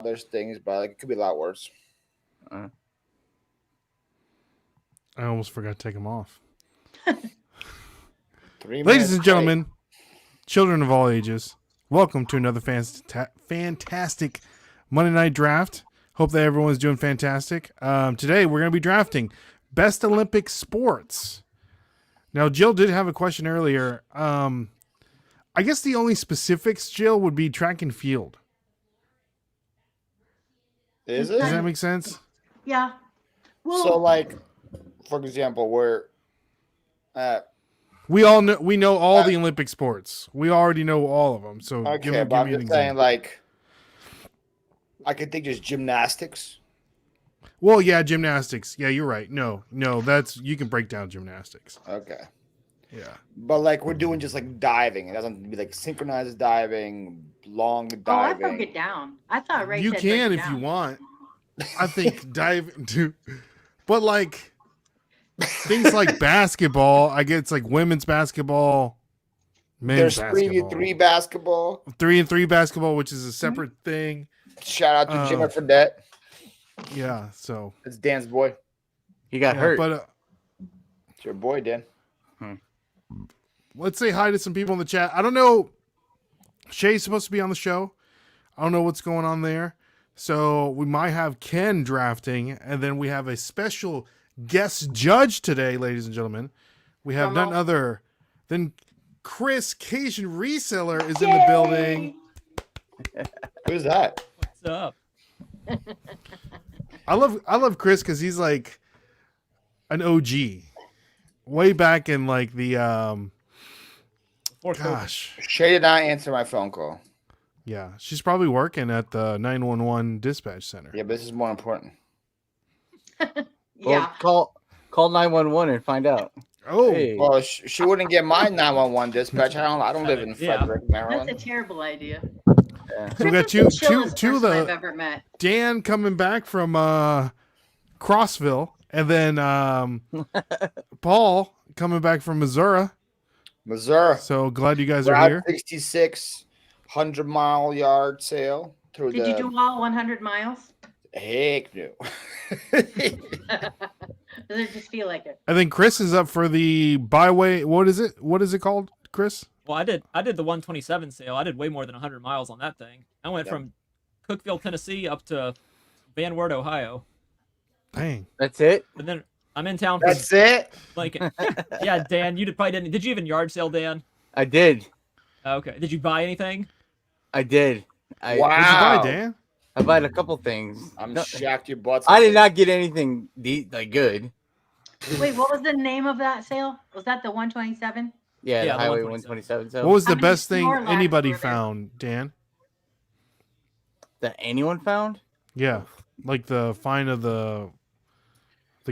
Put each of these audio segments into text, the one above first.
there's things, but like it could be a lot worse. I almost forgot to take them off. 3 Ladies minutes and gentlemen, children of all ages, welcome to another fantastic Monday Night Draft. Hope that everyone's doing fantastic. Today, we're going to be drafting Best Olympic Sports. Now, Jill did have a question earlier. I guess the only specifics, Jill, would be track and field. Is it? Does that make sense? Yeah. Well, So, like, for example, we know all the Olympic sports. We already know all of them. So okay, but I'm just saying, like, I could think just gymnastics. Well, yeah, gymnastics. Yeah, you're right. No, that's you can break down gymnastics. Okay. Yeah. But like we're doing just like diving. It doesn't have to be like synchronized diving, long diving. oh, I broke it down. I thought Ray You said can break it if you down. want. I think dive too, but like things like basketball. I guess like women's basketball, men's There's basketball. 3v3 basketball. 3-on-3 basketball, which is a separate thing. Shout out to Jimmy Fredette. Yeah, so It's Dan's boy. He got hurt. But It's your boy, Dan. let's say hi to some people in the chat. I don't know. Shay's supposed to be on the show. I don't know what's going on there. So we might have Ken drafting, and then we have a special guest judge today, ladies and gentlemen. We have none other than Chris, Cajun Reseller, is in the building. Who's that? What's up? I love Chris because he's like an OG. Way back in like the gosh. Shay did not answer my phone call. Yeah, she's probably working at the 911 dispatch center. Yeah, but this is more important. Yeah. Well, call 911 and find out. Oh, Hey. Well, she wouldn't get my 911 dispatch. I don't live in Yeah. Frederick, That's Maryland. a terrible idea. so we got Chris is the two chillest of person I've the ever met. Dan coming back from Crossville, and then Paul coming back from Missouri. Missouri. So glad you guys We're are out here. 66 100-mile yard sale through Did you do all 100 miles? Heck no. Does it just feel like it? I think Chris is up for the byway. What is it? What is it called, Chris? Well, I did the 127 sale. I did way more than 100 miles on that thing. I went from Cookeville, Tennessee, up to Van Wert, Ohio. Dang. That's it? And then I'm in town for That's it. Lincoln. Yeah, Dan, probably didn't. Did you even yard sale, Dan? I did. Okay. Did you buy anything? I did. Wow. What'd you buy, Dan? I bought a couple things. I'm No, shocked your butts. I did not get anything like good. Wait, what was the name of that sale? Was that the 127? Yeah, Yeah, the the Highway 127. 127. So What was the How many best thing Snorlax anybody were there? found, Dan? that anyone found? Yeah, like the find of the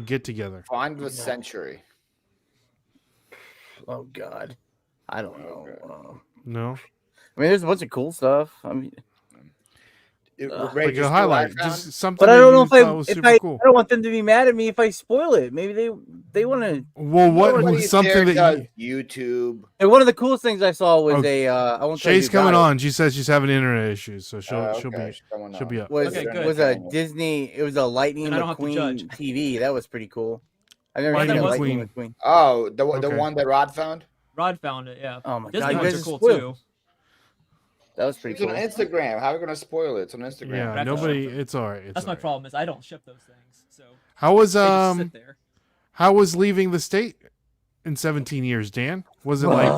get together. Find the century. Oh God, I don't know. No, I mean, there's a bunch of cool stuff. I mean, Ray, like just a what I highlight, found? just something. but I that don't know you if I thought was if super I, cool. I don't want them to be mad at me if I spoil it. Maybe they want to. Well, what Nobody was something there that does YouTube. And one of the coolest things I saw was Okay. I won't tell you Shay's who got coming it. on? She says she's having internet issues, so she'll Okay, be she's coming she'll be on. up. Was Okay, good. was a Disney? It was a Lightning Then I don't have to McQueen judge. TV. That was pretty cool. I've never Lightning seen a McQueen. Lightning McQueen. Oh, the Okay. one that Rod found. Rod found it, yeah. Oh my Disney God, you ones guys are are cool spoiled. too. That was pretty It's on cool. Instagram. How are we gonna spoil it? It's on Instagram. Yeah, That's nobody. awesome. It's all right. It's That's all my right. problem is I don't ship those things. So How was they just sit there. how was leaving the state in 17 years, Dan? Was it like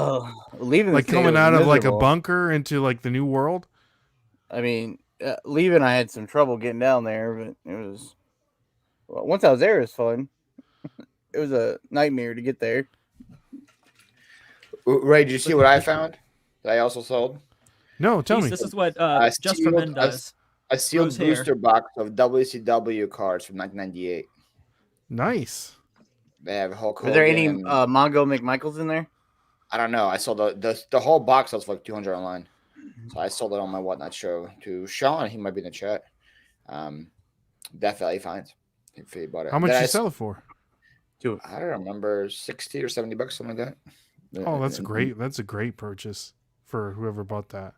Leaving the like state coming was out of like a miserable. bunker into like the new world? I mean, leaving, I had some trouble getting down there, but it was. Well, once I was there, it was fun. It was a nightmare to get there. Ray, did you see what I found? That I also sold No, tell Jeez, me. this is what Just for sealed- Men does. a sealed Rose hair. booster box of WCW cards from 1998. Nice. They have Hulk Were there any Hogan. Mongo McMichaels in there? I don't know. I sold the whole box was like 200 online, so I sold it on my Whatnot show to Sean. He might be in the chat. Definitely finds if he bought it. How much Then you I sell it for? I don't remember, 60 or 70 bucks, something like that. Oh, that's great. That's a great purchase for whoever bought that.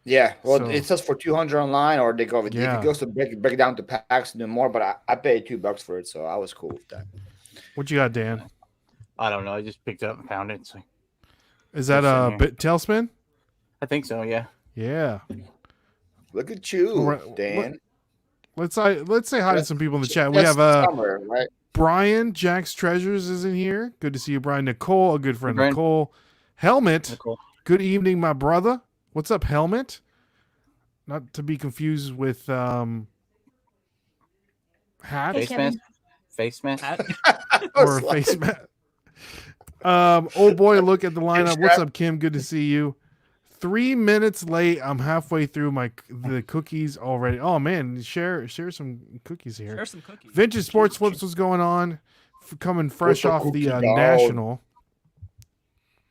Yeah, well, So- it says for 200 online, or they go. Yeah. It goes to break it down to packs and do more. But I paid $2 for it, so I was cool with that. What you got, Dan? I don't know. I just picked it up and found it. So Is that It's in a here. bit tailspin? I think so. Yeah. Yeah. Look at you, All right, Dan. Let's say hi to some people in the chat. We Just have summer, right? Brian, Jack's Treasures is in here. Good to see you, Brian. Nicole, a good friend, Brian. Nicole. Helmet. Cool. Good evening, my brother. What's up, Helmet? Not to be confused with Hat Face mask. Face mask. Pat? or face mask. Oh boy, look at the lineup. What's up, Kim? Good to see you. 3 minutes late. I'm halfway through the cookies already. Oh man, share some cookies here. Share some cookies. Vintage Sports Flips was going on, coming fresh the off the cookie dog? National.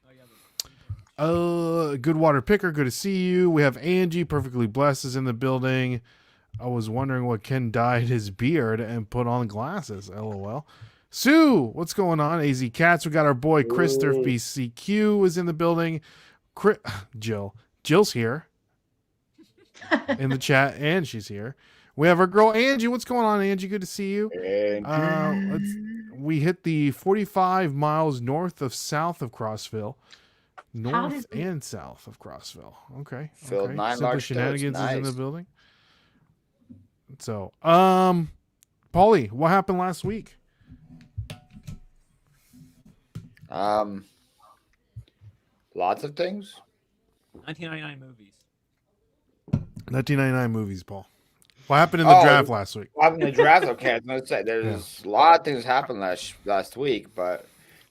Oh, yeah, the- Good Water Picker, good to see you. We have Angie, Perfectly Blessed, is in the building. I was wondering what Ken dyed his beard and put on glasses. LOL. Sue, what's going on? AZ Cats. We got our boy Chris Thrift BCQ is in the building. Jill's here in the chat, and she's here. We have our girl Angie. What's going on, Angie? Good to see you. We hit the 45 miles north of south of Crossville. North and south of Crossville. Okay. Filled okay. 9 Simple large Shenanigans toads. is in the Nice. building. So, Paulie, what happened last week? Lots of things. 1999 movies. 1999 movies, Paul. What happened in the draft last week? Well, in the draft, okay. I was gonna say there's a lot of things happened last week, but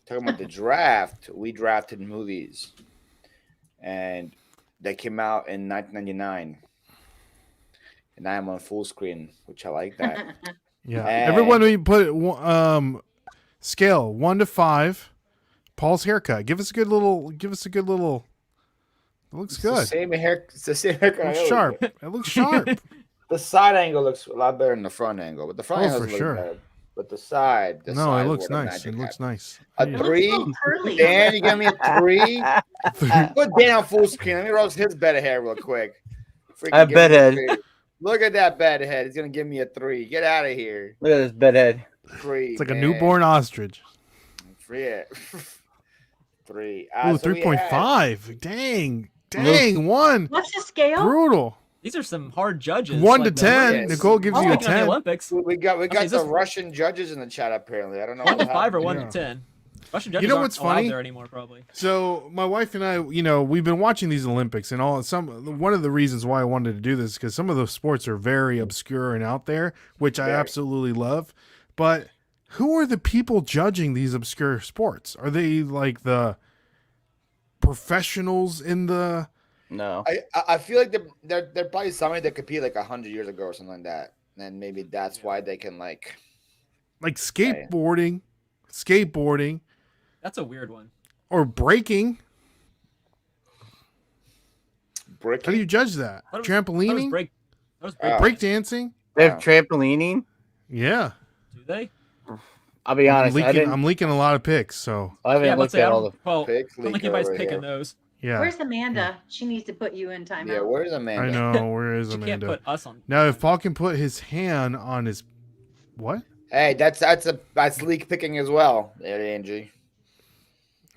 talking about the draft, we drafted movies, and they came out in 1999, and I am on full screen, which I like that. Yeah. And- Everyone, we put scale 1 to 5. Paul's haircut. Give us a good little. It looks It's the good. same hair. It's the same haircut. It I looks always sharp. get. It looks sharp. The side angle looks a lot better than the front angle, but the front Oh, angle for looks sure. better. But the side, No, side it is looks where the nice. It magic looks nice. A Yeah. It looks three? so curly. Dan, you give me a 3. Put Dan on full screen. Let me roast his bed of hair real quick. Freaking I have give me a bedhead. 3. Look at that bedhead. He's gonna give me a 3. Get out of here. Look at this bedhead. 3. It's like a man. newborn ostrich. 3. 3. Ooh, So we 3.5. Dang, one. What's the scale? Brutal. These are some hard judges. 1 to like 10. Yes. Nicole gives Oh, you a speaking of the 10. Olympics. We got Okay, is the this- Russian judges in the chat apparently. I don't know. 1 to what 5 or happened. 1 Yeah. to 10. Russian judges know aren't what's allowed funny? there anymore, probably. So my wife and I, we've been watching these Olympics, and one of the reasons why I wanted to do this is because some of those sports are very obscure and out there, which I Very. absolutely love. But who are the people judging these obscure sports? Are they like the professionals in the? No. I feel like they're probably somebody that competed like 100 years ago or something like that, and maybe that's why they can like. Like skateboarding, That's a weird one. or breaking. Brick. How do you judge that? That was- That was Trampolining, break. That was Oh. break. break dancing. They have Wow. trampolining. Yeah, Do they? I'll be honest. I'm leaking a lot of pics. So I haven't Yeah, but looked say, I at all don't, the. well, Pick I don't think leaker anybody's over picking here. those. yeah, Where's Amanda? She needs to put you in timeout. Yeah, where's Amanda? I know. Where is You can't Amanda? put us on. Now, if Paul can put his hand on his what? Hey, that's leak picking as well, there, Angie.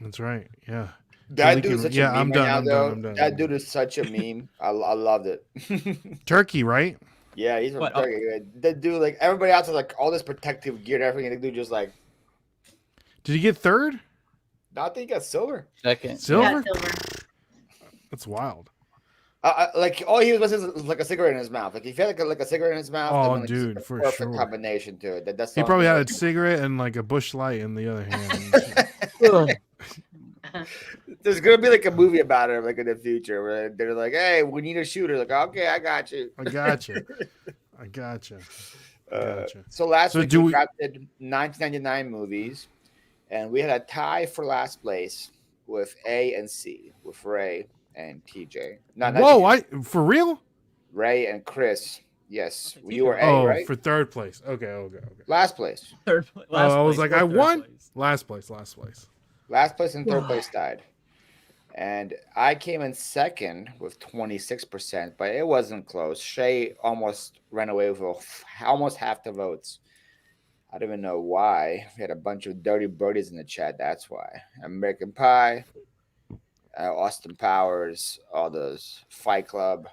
That's right. Yeah. That leak dude is it- such yeah, a I'm meme done, right now, I'm done, though. I'm done, That I'm dude is such a meme. I loved it. Turkey, right? Yeah, he's from What, Turkey. That dude, like everybody else has like all this protective gear and everything. And the dude just like, Did he get third? I think he got silver. Second. Silver? Yeah, silver. That's wild. Like all he was is like a cigarette in his mouth. Like if he had like a cigarette in his mouth, Oh, then, like, it's dude, a for perfect sure. combination to it. That's He all probably I'm had a saying. cigarette and like a bush light in the other hand. There's gonna be like a movie about it, like in the future, where they're like, "Hey, we need a shooter." Like, okay, I got you. I gotcha. I gotcha. Gotcha. So last So week do we we- drafted 1999 movies, and we had a tie for last place with A and C, with Ray and TJ. No, not Whoa! TJ, For real? Ray and Chris. Yes, Okay, you were A, Oh, right? for third place. Okay. Last place. Third place. I was like, I won. Place. Last place. Last place and third place tied. And I came in second with 26%, but it wasn't close. Shay almost ran away with almost half the votes. I don't even know why. We had a bunch of dirty birdies in the chat. That's why. American Pie, Austin Powers, all those Fight Club,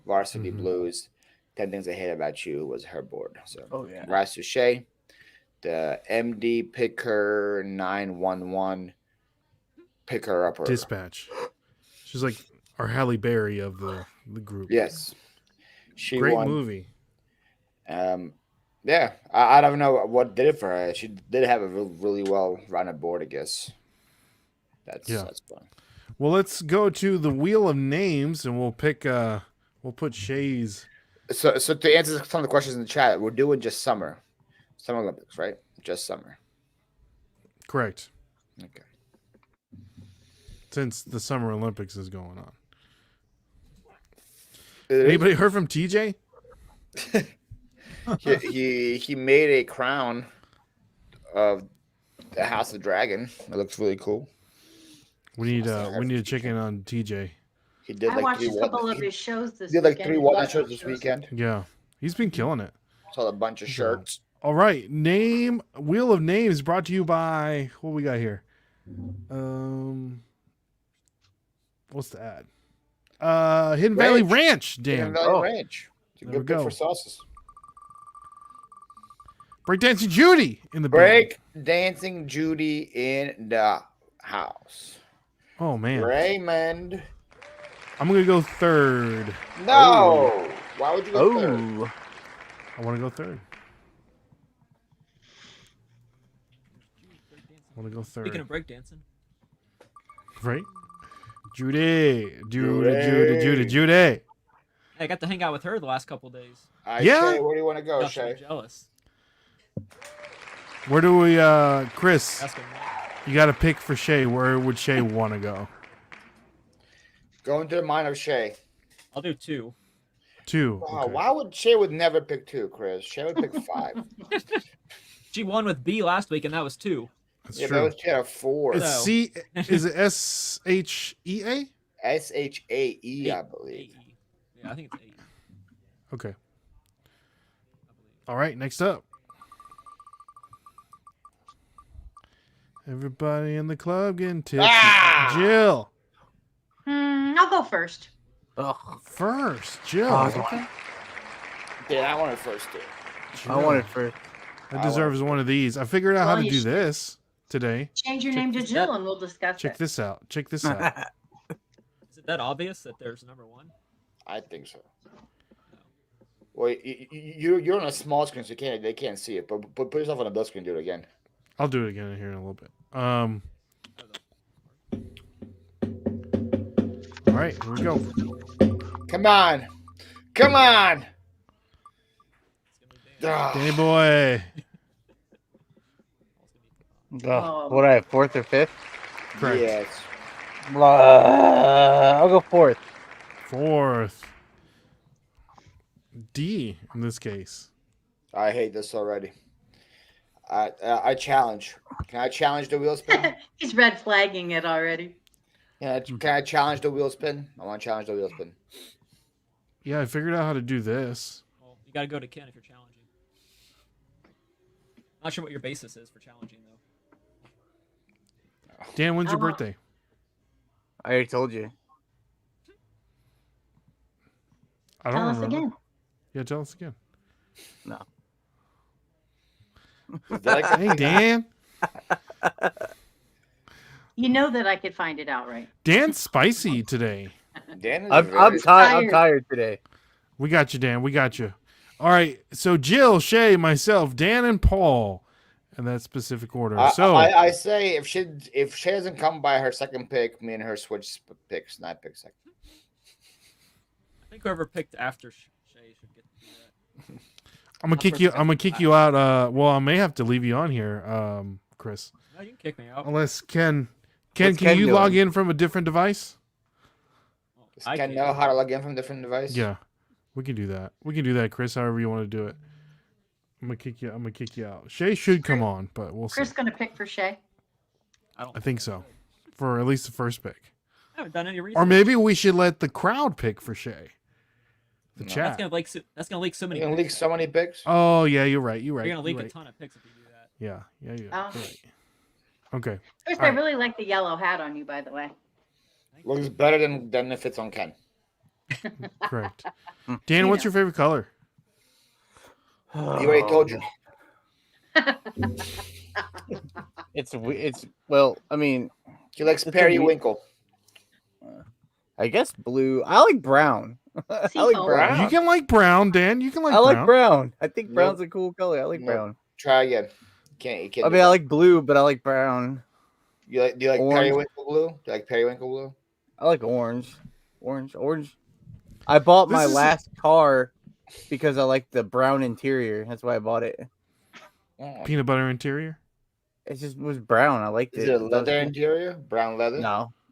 Varsity Blues. 10 Things I Hate About You was her board. So, congrats to Shay. The MD Picker 911 Picker Upper. Dispatch. She's like our Halle Berry of the group. Yes. She Great won. movie. Yeah, I don't know what did it for her. She did have a really well rounded board, I guess. That's fun. Well, let's go to the wheel of names, and we'll put Shay's. So to answer some of the questions in the chat, we're doing just Summer Olympics, right? Just summer. Correct. Okay. Since the Summer Olympics is going on. It Anybody heard from TJ? he made a crown of the House of Dragon. It looks really cool. We need to check in on TJ. He did I like watched three a couple of his shows this He did like weekend. 3 walking shows this weekend. Yeah, he's been killing it. Saw a bunch of shirts. All right, wheel of names brought to you by what we got here. What's the ad? Hidden Valley Ranch. Hidden Dan. Valley Ranch. It's a There we good pick go. for sauces. Breakdancing Judy in the Break dancing Judy in the house. Oh man, Raymond. I'm gonna go third. No. Why would you go third? I want to go third. I want to go third. Speaking of breakdancing, Right? Judy. hey, I got to hang out with her the last couple days. Yeah? Shay, where do you want to go, Got Shay? jealous. Where do we, Chris? Ask him why. You got to pick for Shay. Where would Shay want to go? Go into the mind of Shay. I'll do 2. 2. Wow, Okay. why would Shay would never pick 2, Chris? Shay would pick 5. She won with B last week, and that was 2. That's Yeah, true. but she had a 4. It's No. C. Is it SHEA? SHAE, I believe. AE. Yeah, I think it's 8. Okay. All right. Next up. Everybody in the club getting tipsy. Jill. I'll go first. First. Jill. Yeah, I wanted first too. I want it first. That deserves one of these. I figured out how Well, to you do should. this today. Change your name to Jill and we'll discuss Check it. this out. Check this out. Is it that obvious that there's number 1? I think so. Well, you're on a small screen, so they can't see it. But put yourself on a big screen. Do it again. I'll do it again here in a little bit. All right, here we go. Come on, come on. Danny boy. What I have, 4th or 5th? Correct. Yes. I'll go 4th. 4th. D in this case. I hate this already. I challenge. Can I challenge the wheel spin? He's red flagging it already. Yeah. Can I challenge the wheel spin? I want to challenge the wheel spin. Yeah, I figured out how to do this. Well, you got to go to Ken if you're challenging. Not sure what your basis is for challenging, though. Dan, when's your Oh. birthday? I already told you. I don't Tell us remember. again. Yeah, tell us again. No. Hey, Dan. You know that I could find it out, right? Dan's spicy today. Dan is I'm very- tired today. We got you, Dan. We got you. All right. So Jill, Shay, myself, Dan, and Paul, in that specific order. I say if she doesn't come by her second pick, me and her switch picks, not pick second. I think whoever picked after Shay should get to do that. I'm gonna kick you out. Well, I may have to leave you on here, Chris. No, you can kick me out. Unless Ken, What's can Ken you doing? log in from a different device? Does I Ken can. know how to log in from different device? Yeah, we can do that. We can do that, Chris. However you want to do it. I'm gonna kick you out. Shay should come on, but we'll see. Chris gonna pick for Shay. I think so, for at least the first pick. I haven't done any research. Or maybe we should let the crowd pick for Shay. The No. chat. That's gonna leak so many. You're gonna picks. leak so many picks. Oh yeah, you're right. You're right. You're gonna leak you're a right. ton of picks if you do that. Yeah. You're Oh. right. Okay. First, All I right. really like the yellow hat on you, by the way. Looks better than if it's on Ken. Correct. Dan, You what's know. your favorite color? He already told you. It's well, I mean, He likes It's a periwinkle. I guess blue. I like brown. I like Seafoam. brown. You can like brown, Dan. You can like I like brown. brown. I think Nope. brown's a cool color. I like Nope. brown. Try again. You can't I do mean, I that. like blue, but I like brown. Do you like orange. periwinkle blue? Do you like periwinkle blue? I like orange. Orange. I bought my This is a- last car because I like the brown interior. That's why I bought it. Oh. Peanut butter interior. It just was brown. I liked Is it. it a That was leather cool. interior? Brown leather?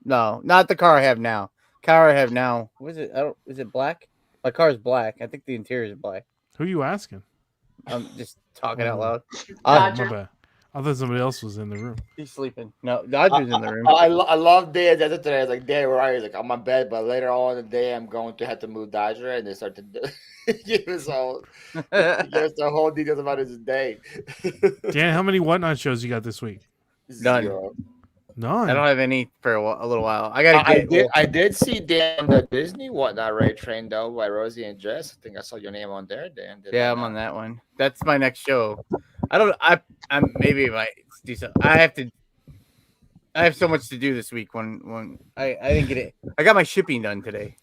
No, not the car I have now. Car I have now. What is it? Is it black? My car is black. I think the interior is black. Who are you asking? I'm just talking out Oh. loud. Oh, Dodger. my bad. I thought somebody else was in the room. He's sleeping. No, Dodger's in the room. I love Dan's answer today. It's like, Dan, where are you? He's like, I'm on bed, but later on in the day, I'm going to have to move Dodger, and they start to give us the whole details about his day. Dan, how many whatnot shows you got this week? None. Zero. None. I don't have any for a little while. I gotta I did see Dan on the Disney whatnot raid train though by Rosie and Jess. I think I saw your name on there, Dan. Did Yeah, I I'm not? on that one. That's my next show. I'm maybe if I do so. I have so much to do this week. When I didn't get it. I got my shipping done today.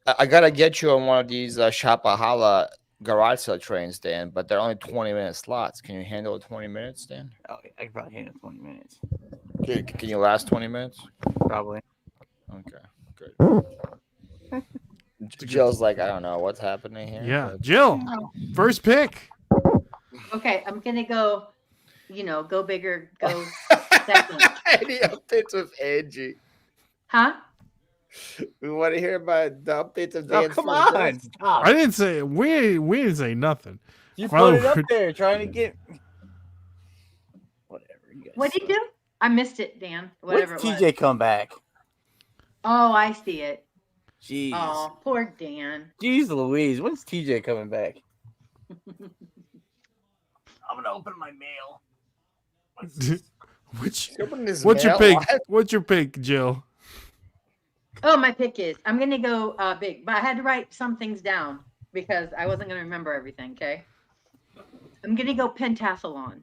I gotta get you on one of these Shapahala garage sale trains, Dan, but they're only 20-minute slots. Can you handle 20 minutes, Dan? Oh, I can probably handle 20 minutes. Can you last 20 minutes? Probably. Okay, good. Jill's like, I don't know what's happening here. Yeah. but- Jill, first pick. Okay, I'm gonna go. Go bigger, go second. Any updates with Angie? Huh? We want to hear about the updates of Oh, Dan's come front on. desk. Stop. I didn't say we didn't say nothing. You Well, put it up we're- there trying to get whatever. You guys What did say. you do? I missed it, Dan. Whatever When's it was. TJ come back? Oh, I see it. Jeez. Oh, poor Dan. Jeez Louise. When's TJ coming back? I'm gonna open my mail. Which Open his what's your mail. pick? What? What's your pick, Jill? Oh, my pick is I'm gonna go big, but I had to write some things down because I wasn't gonna remember everything. Okay. I'm gonna go pentathlon.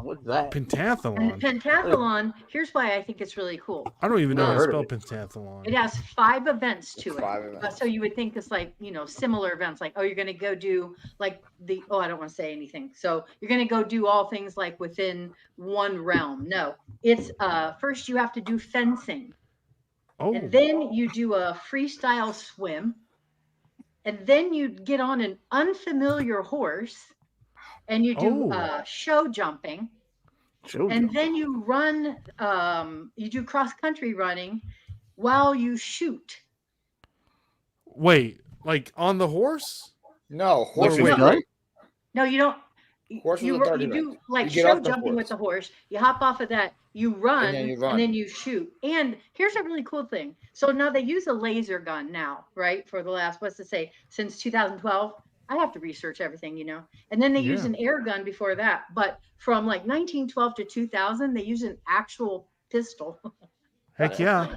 What's that? And Pentathlon. pentathlon. Here's why I think it's really cool. I don't even know how to Never spell heard of pentathlon. It has 5 events to it. 5 events. So you would think it's like, similar events, like, oh, you're going to go do like I don't want to say anything. So you're going to go do all things like within one realm. No, it's first you have to do fencing, Oh, and then you do a freestyle swim, and then you get on an unfamiliar horse and you do show jumping. And then you run, you do cross country running while you shoot. wait, like on the horse? No, horse Wait, is no? great. No, you don't. Horse is You, a third you event. do like You get show off the jumping with horse. the horse. You hop off of that, you run, then you run. and then you shoot. And here's a really cool thing. So now they use a laser gun now, right? For the last, since 2012. I have to research everything, And then they use Yeah. an air gun before that. But from like 1912 to 2000, they use an actual pistol. Heck yeah.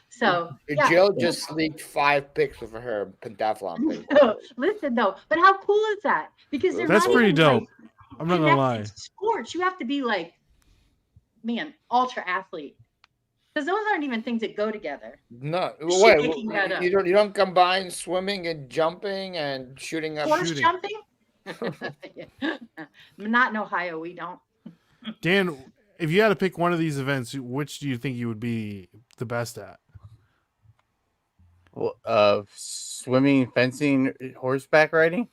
So yeah. Jill just leaked 5 picks with her pentathlon pick. Listen though, but how cool is that? Because they're That's not pretty even, dope. like, I'm not gonna lie. connected sports. You have to be like, man, ultra athlete. Because those aren't even things that go together. No, She's wait. making that up. You don't combine swimming and jumping and shooting up. Horse shooting. jumping? Not in Ohio, we don't. Dan, if you had to pick one of these events, which do you think you would be the best at? Swimming, fencing, horseback riding.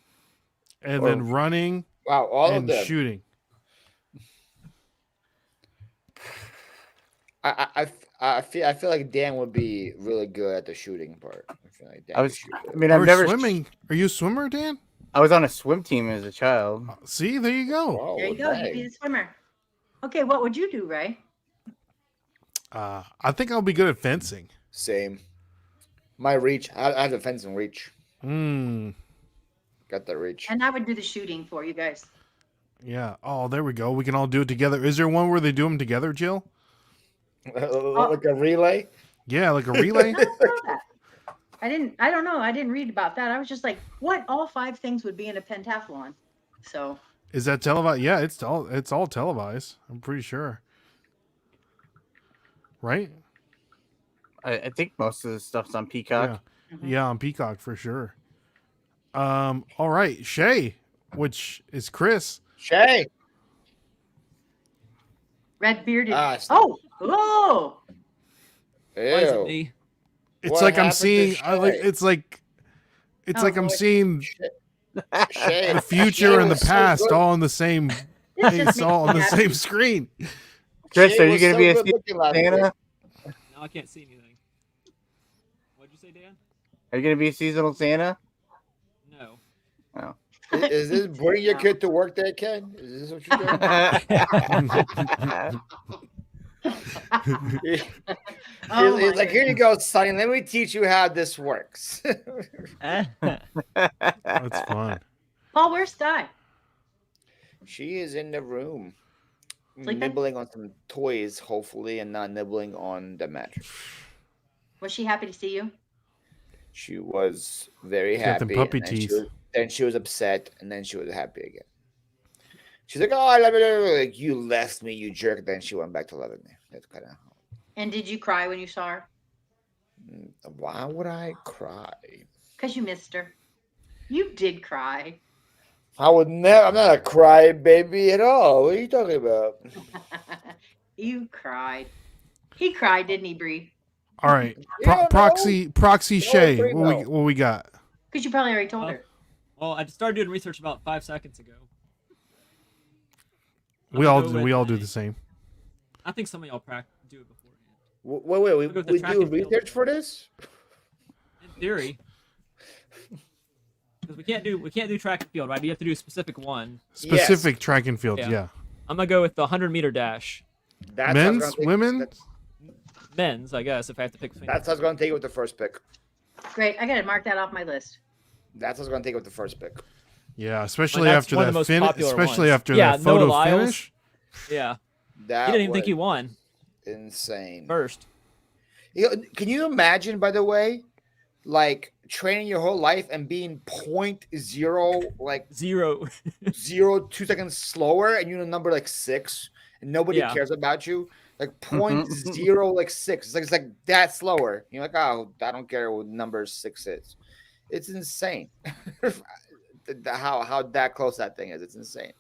And then Oh. running Wow, all of and them. shooting. I feel like Dan would be really good at the shooting part. I feel like Dan I could was. shoot I good. mean, Or I've never. swimming. Are you a swimmer, Dan? I was on a swim team as a child. See, there you go. Whoa, There you go. dang. You'd be the swimmer. Okay, what would you do, Ray? I think I'll be good at fencing. Same. My reach. I have the fencing reach. Got that reach. And I would do the shooting for you guys. Yeah. Oh, there we go. We can all do it together. Is there one where they do them together, Jill? Like a relay? Yeah, like a relay. I don't know that. I don't know. I didn't read about that. I was just like, what all 5 things would be in a pentathlon? So Is that televised? Yeah, it's all televised. I'm pretty sure. Right? I think most of the stuff's on Peacock. Yeah, on Peacock for sure. All right, Shay, which is Chris. Shay. red bearded. Stop. Oh. Why is it Ew. me? It's What like I'm happened to seeing. Shay? It's like I'm boy. seeing Shay. the future and the was so past good. all on the same. This just It's makes all me on the happy. same screen. Chris, Shay are you was going to so be a good looking last week. Santa? Now I can't see anything. What'd you say, Dan? Are you going to be a seasonal Santa? No. Oh. Is this bring your kid to work day, Ken? Is this what you're doing? Oh He's my like, here you go, Sonny. Let me teach you how this works. That's fun. Paul, where's Sky? She is in the room, Sleeping? nibbling on some toys, hopefully, and not nibbling on the mattress. Was she happy to see you? She was very She's got them happy. puppy and then teeth. then she was upset, and then she was happy again. She's like, "Oh, I love it." Like, you left me, you jerk. Then she went back to loving me. That's kind of. And did you cry when you saw her? Why would I cry? Because you missed her. You did cry. I would never. I'm not a cry baby at all. What are you talking about? You cried. He cried, didn't he, Bree? All right, Yeah, proxy Shay. three, What we got? Because you probably already told her. Well, I started doing research about 5 seconds ago. We all do the same. I think some of y'all do it beforehand. Wait. Look at the We track do and field. research for this? In theory. Because we can't do track and field, right? You have to do a specific one. Specific track and field. Yeah. Yeah. I'm gonna go with the 100-meter dash. That's what I was Men's, gonna take- women. Men's, I guess, if I have to pick between. That's what I was going to take it with the first pick. Great. I got to mark that off my list. That's what I was going to take it with the first pick. Yeah, especially that's after one of that the most finish. popular Especially ones. after Yeah, that photo Noah Lyles. finish. Yeah. That He didn't even think was he won insane. first. Can you imagine, by the way, like training your whole life and being 0.0 like 2 seconds slower, and you're a number like 6, and nobody Yeah. cares about you? Like 0.0 like 6. It's like that slower. You're like, oh, I don't care what number 6 is. It's insane. how that close that thing is. It's insane.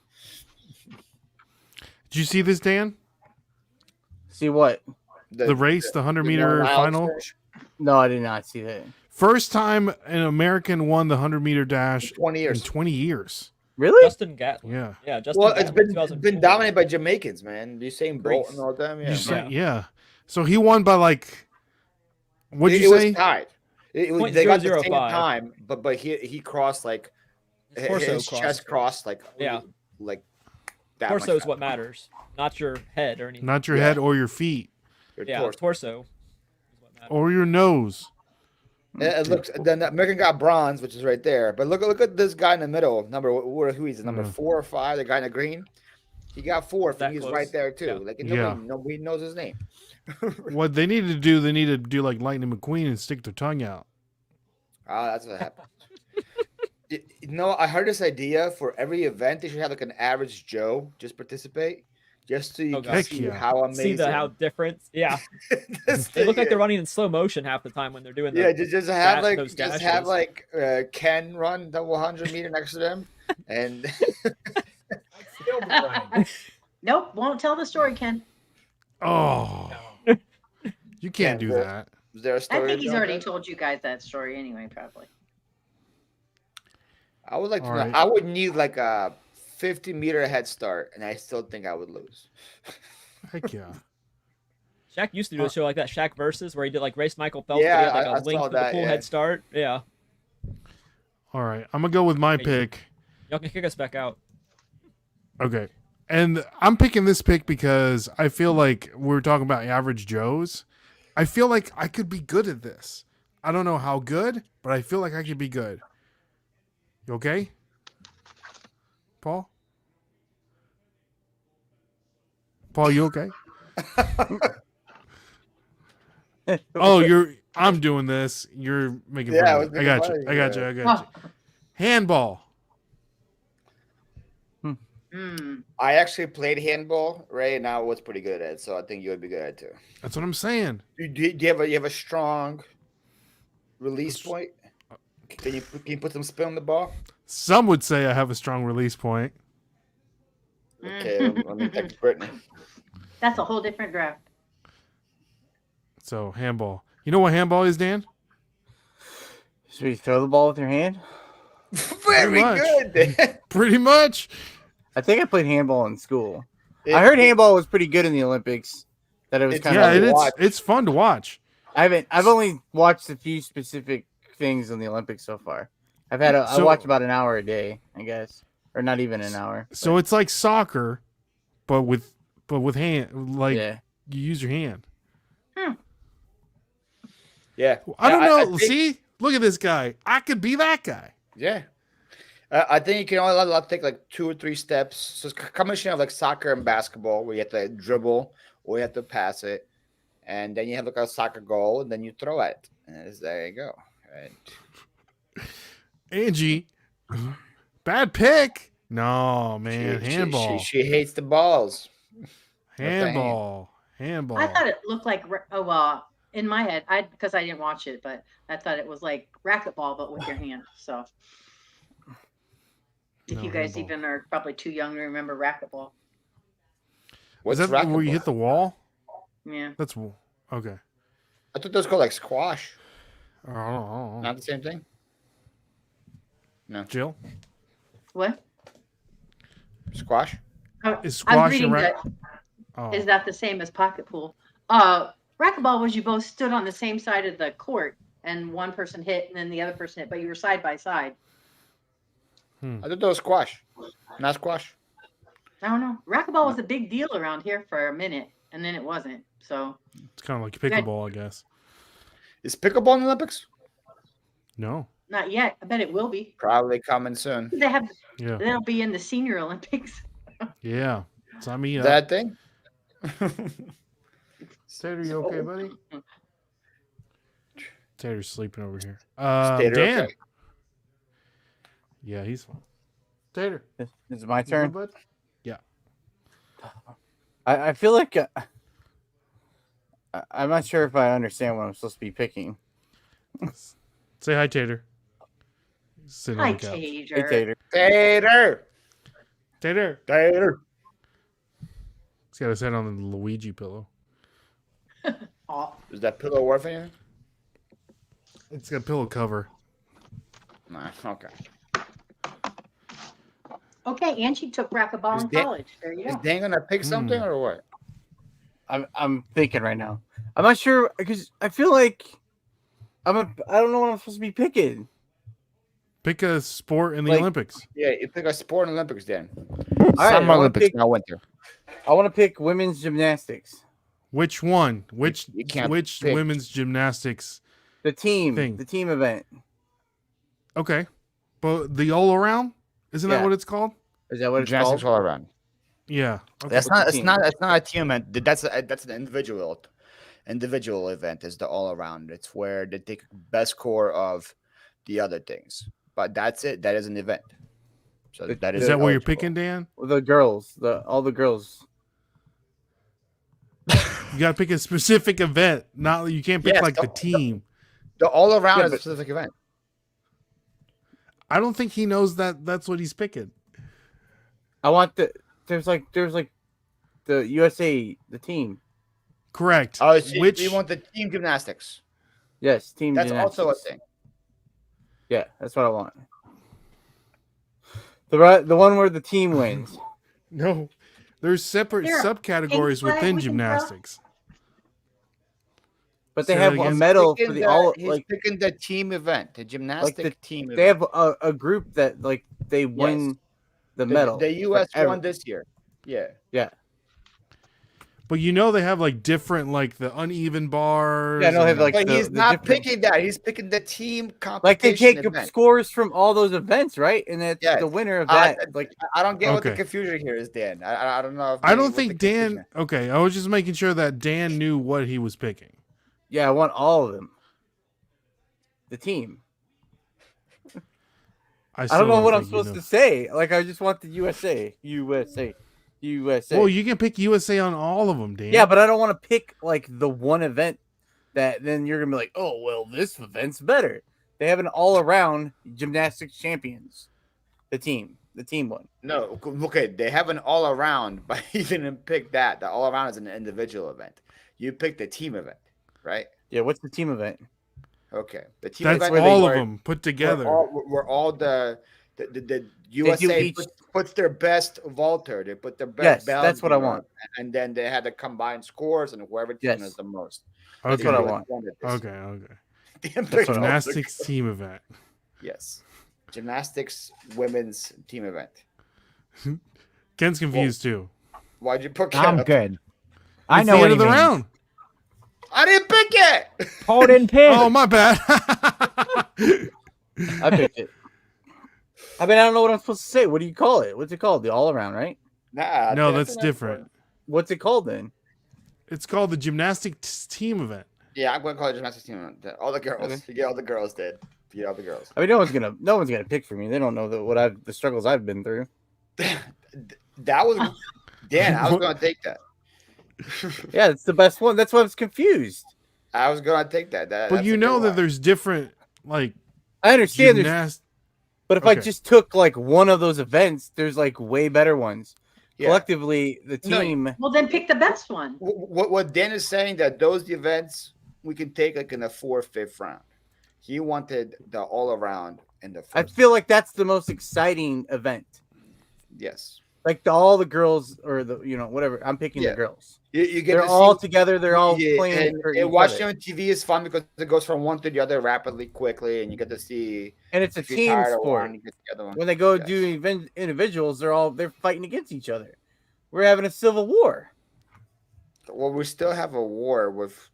Did you see this, Dan? See what? The race, the 100-meter Noah Lyles final. finish, No, I did not see that. First time an American won the 100-meter dash 20 years. in 20 years. Really? Justin Gatlin. Yeah. Yeah, Justin Well, it's Gatlin, been dominated by Jamaicans, man. Usain Bolt Greece. and all them. Yeah. You say- yeah. So he won by like. What'd It you say? was tied. They got the same 0.005. time, but he crossed like His torso his crossed. chest crossed like Yeah. like that. Torso much is what matters, not your head or anything. Not your Yeah. head or your feet Your Yeah, torso. torso is what matters. or your nose. It looks. Then the American got bronze, which is right there. But look at this guy in the middle. Who he's number 4 or 5? The guy in the green. He got 4th, That and he's close. right there too. Yeah. Like Yeah. nobody knows his name. What they need to do, they need to do like Lightning McQueen and stick their tongue out. That's what happened. I heard this idea for every event. They should have like an average Joe just participate, just so you Oh, can God. see Heck yeah. how amazing. See how different? Yeah, This they look thing like they're is. running in slow motion half the time when they're doing. Yeah, The, just have like those just have dashes. like Ken run double 100-meter next to them, and Nope. Won't tell the story, Ken. Oh, you can't do well, that. was there a I story? think he's about already that? told you guys that story anyway, probably. I would like to All know. right. I would need like a 50-meter head start, and I still think I would lose. Heck yeah. Shaq used to do a show like that, Shaq Versus, where he did like race Michael Phelps. Yeah, but he had like I a link saw to the that, full yeah. head start. Yeah, All right, I'm gonna go with my Hey, pick. y'all can kick us back out. Okay, And I'm picking this pick because I feel like we're talking about average Joes. I feel like I could be good at this. I don't know how good, but I feel like I could be good. You okay, Paul? Paul, you okay? Oh, I'm doing this. You're making fun of me. I got you. I got you. I got you. Handball. I actually played handball, Ray, and I was pretty good at it, so I think you would be good at it too. That's what I'm saying. Do you have a strong release point? Can you put some spin on the ball? Some would say I have a strong release point. Okay, let me text Brittany. That's a whole different draft. So handball. You know what handball is, Dan? So you throw the ball with your hand? Very good. Pretty much. I think I played handball in school. I heard handball was pretty good in the Olympics. That it was kind of it's fun to watch. I've only watched a few specific things in the Olympics so far. I watch about an hour a day, I guess, or not even an hour. So it's like soccer, but with hand, like you use your hand. Yeah, I don't know. See, look at this guy. I could be that guy. Yeah. I think you can only take like 2 or 3 steps. So it's a combination of like soccer and basketball where you have to dribble or you have to pass it. And then you have like a soccer goal and then you throw it. And there you go. Right. Angie, bad pick. No, man. Handball. She hates the balls. Handball. I thought it looked like, in my head, because I didn't watch it, but I thought it was like racquetball, but with your hand. So. If you guys even are probably too young to remember racquetball. What's that racquetball? Where you hit the wall? Yeah. That's okay. I thought those called like squash. Oh. Not the same thing? No. Jill? What? Squash? Is squash Is that the same as pocket pool? Racquetball was you both stood on the same side of the court and one person hit and then the other person hit, but you were side by side. I thought that was squash. Not squash. I don't know. Racquetball was a big deal around here for a minute, and then it wasn't. So it's kind of like pickleball, I guess. Is pickleball in the Olympics? No. Not yet. I bet it will be. Probably coming soon. They'll be in the Senior Olympics. Yeah. Sign me up. That thing? Tater, you okay, buddy? Tater's sleeping over here. Tater, Dan. okay. Yeah, he's fine. Tater. Is it my turn? Good, yeah. I feel like I'm not sure if I understand what I'm supposed to be picking. Say hi, Tater. Hi, Tater. Hey, Tater. Tater. Tater. Tater. He's got his head on the Luigi pillow. Is that pillow worth anything? It's got a pillow cover. Nah, okay. Okay, Angie took racquetball in college. There you go. Is Dan gonna pick something or what? I'm thinking right now. I'm not sure because I feel like I don't know what I'm supposed to be picking. Pick a sport in the Olympics. Yeah, you pick a sport in the Olympics, Dan. Right, Summer Olympics, not winter. I want to pick women's gymnastics. Which one? Which pick. women's gymnastics? The team thing. The team event. Okay, but the all around isn't that what it's called? Is that what it's gymnastics called? all around? Yeah. Okay. That's not. It's not a team event. That's an individual event. Is the all around? It's where they take best score of the other things. But that's it. That is an event. So that is. Is that what you're picking, Dan? The girls. All the girls. You got to pick a specific event. Not you can't pick the team. The all around is a specific event. I don't think he knows that that's what he's picking. I want there's like the USA, the team. Correct. Oh, so you want the team gymnastics? Yes, team That's gymnastics. also a thing. Yeah, that's what I want. The one where the team wins. No. There's separate subcategories within gymnastics. But they have a medal for the all. He's picking the team event, the gymnastic team. They have a group that they win the medal. The U.S. won this year. Yeah. Yeah. But you know they have like different like the uneven bars. Yeah, no, they have, like, But the- he's the not different- picking that. He's picking the team competition. Like they take event. scores from all those events, right? And it's Yes. the winner of that. Like I don't get what the Okay. confusion here is, Dan. I don't know. If I don't what the think Dan. confusion- Okay, I was just making sure that Dan knew what he was picking. yeah, I want all of them. The team. I still don't know what I'm think you supposed know. to say. Like I just want the USA. Well, you can pick USA on all of them, Dan. Yeah, but I don't want to pick like the one event that then you're gonna be like, oh well, this event's better. They have an all-around gymnastics champions. The team one. No, okay. They have an all around, but you didn't pick that. The all around is an individual event. You picked the team event, right? Yeah, what's the team event? Okay. The team that's event all where- of them put together. Where all the USA each- puts their best vaulter. They put their best. Yes, that's what I Belgian want. And then they had the combined scores, and whoever team Yes. is the most. That's Okay. what I want. Okay. That's what I want. Gymnastics team event. Yes. Gymnastics women's team event. Ken's confused too. Why'd you pick I'm it? good. I It's know the what end he of the means. round. I didn't pick it. Paul didn't pick. Oh, my bad. I picked it. I mean, I don't know what I'm supposed to say. What do you call it? What's it called? The all-around, right? Nah. No, that's different. What's it called then? It's called the gymnastics team event. Yeah, I'm going to call it gymnastics team event. All the girls. Okay. You get all the girls did. You get all the girls. I mean, no one's gonna pick for me. They don't know the struggles I've been through. That was Dan. I was going to take that. Yeah, it's the best one. That's why I was confused. I was going to take that. But you know that there's different like I understand there's gymnast. But if I Okay. just took like one of those events, there's like way better ones. Yeah. Collectively, the No, team. Well, then pick the best one. What Dan is saying that those events we can take like in the 4th, 5th round. He wanted the all around in the first. I feel like that's the most exciting event. Yes. Like all the girls or the whatever. I'm picking Yeah. the girls. You get They're to all see, together. They're all yeah, playing for each and watching other. on TV is fun because it goes from one to the other rapidly, quickly, and you get to see And it's a if you're team tired of sport. one, you get the other one. When they go Yes. do individuals, they're fighting against each other. We're having a civil war. Well, we still have a war with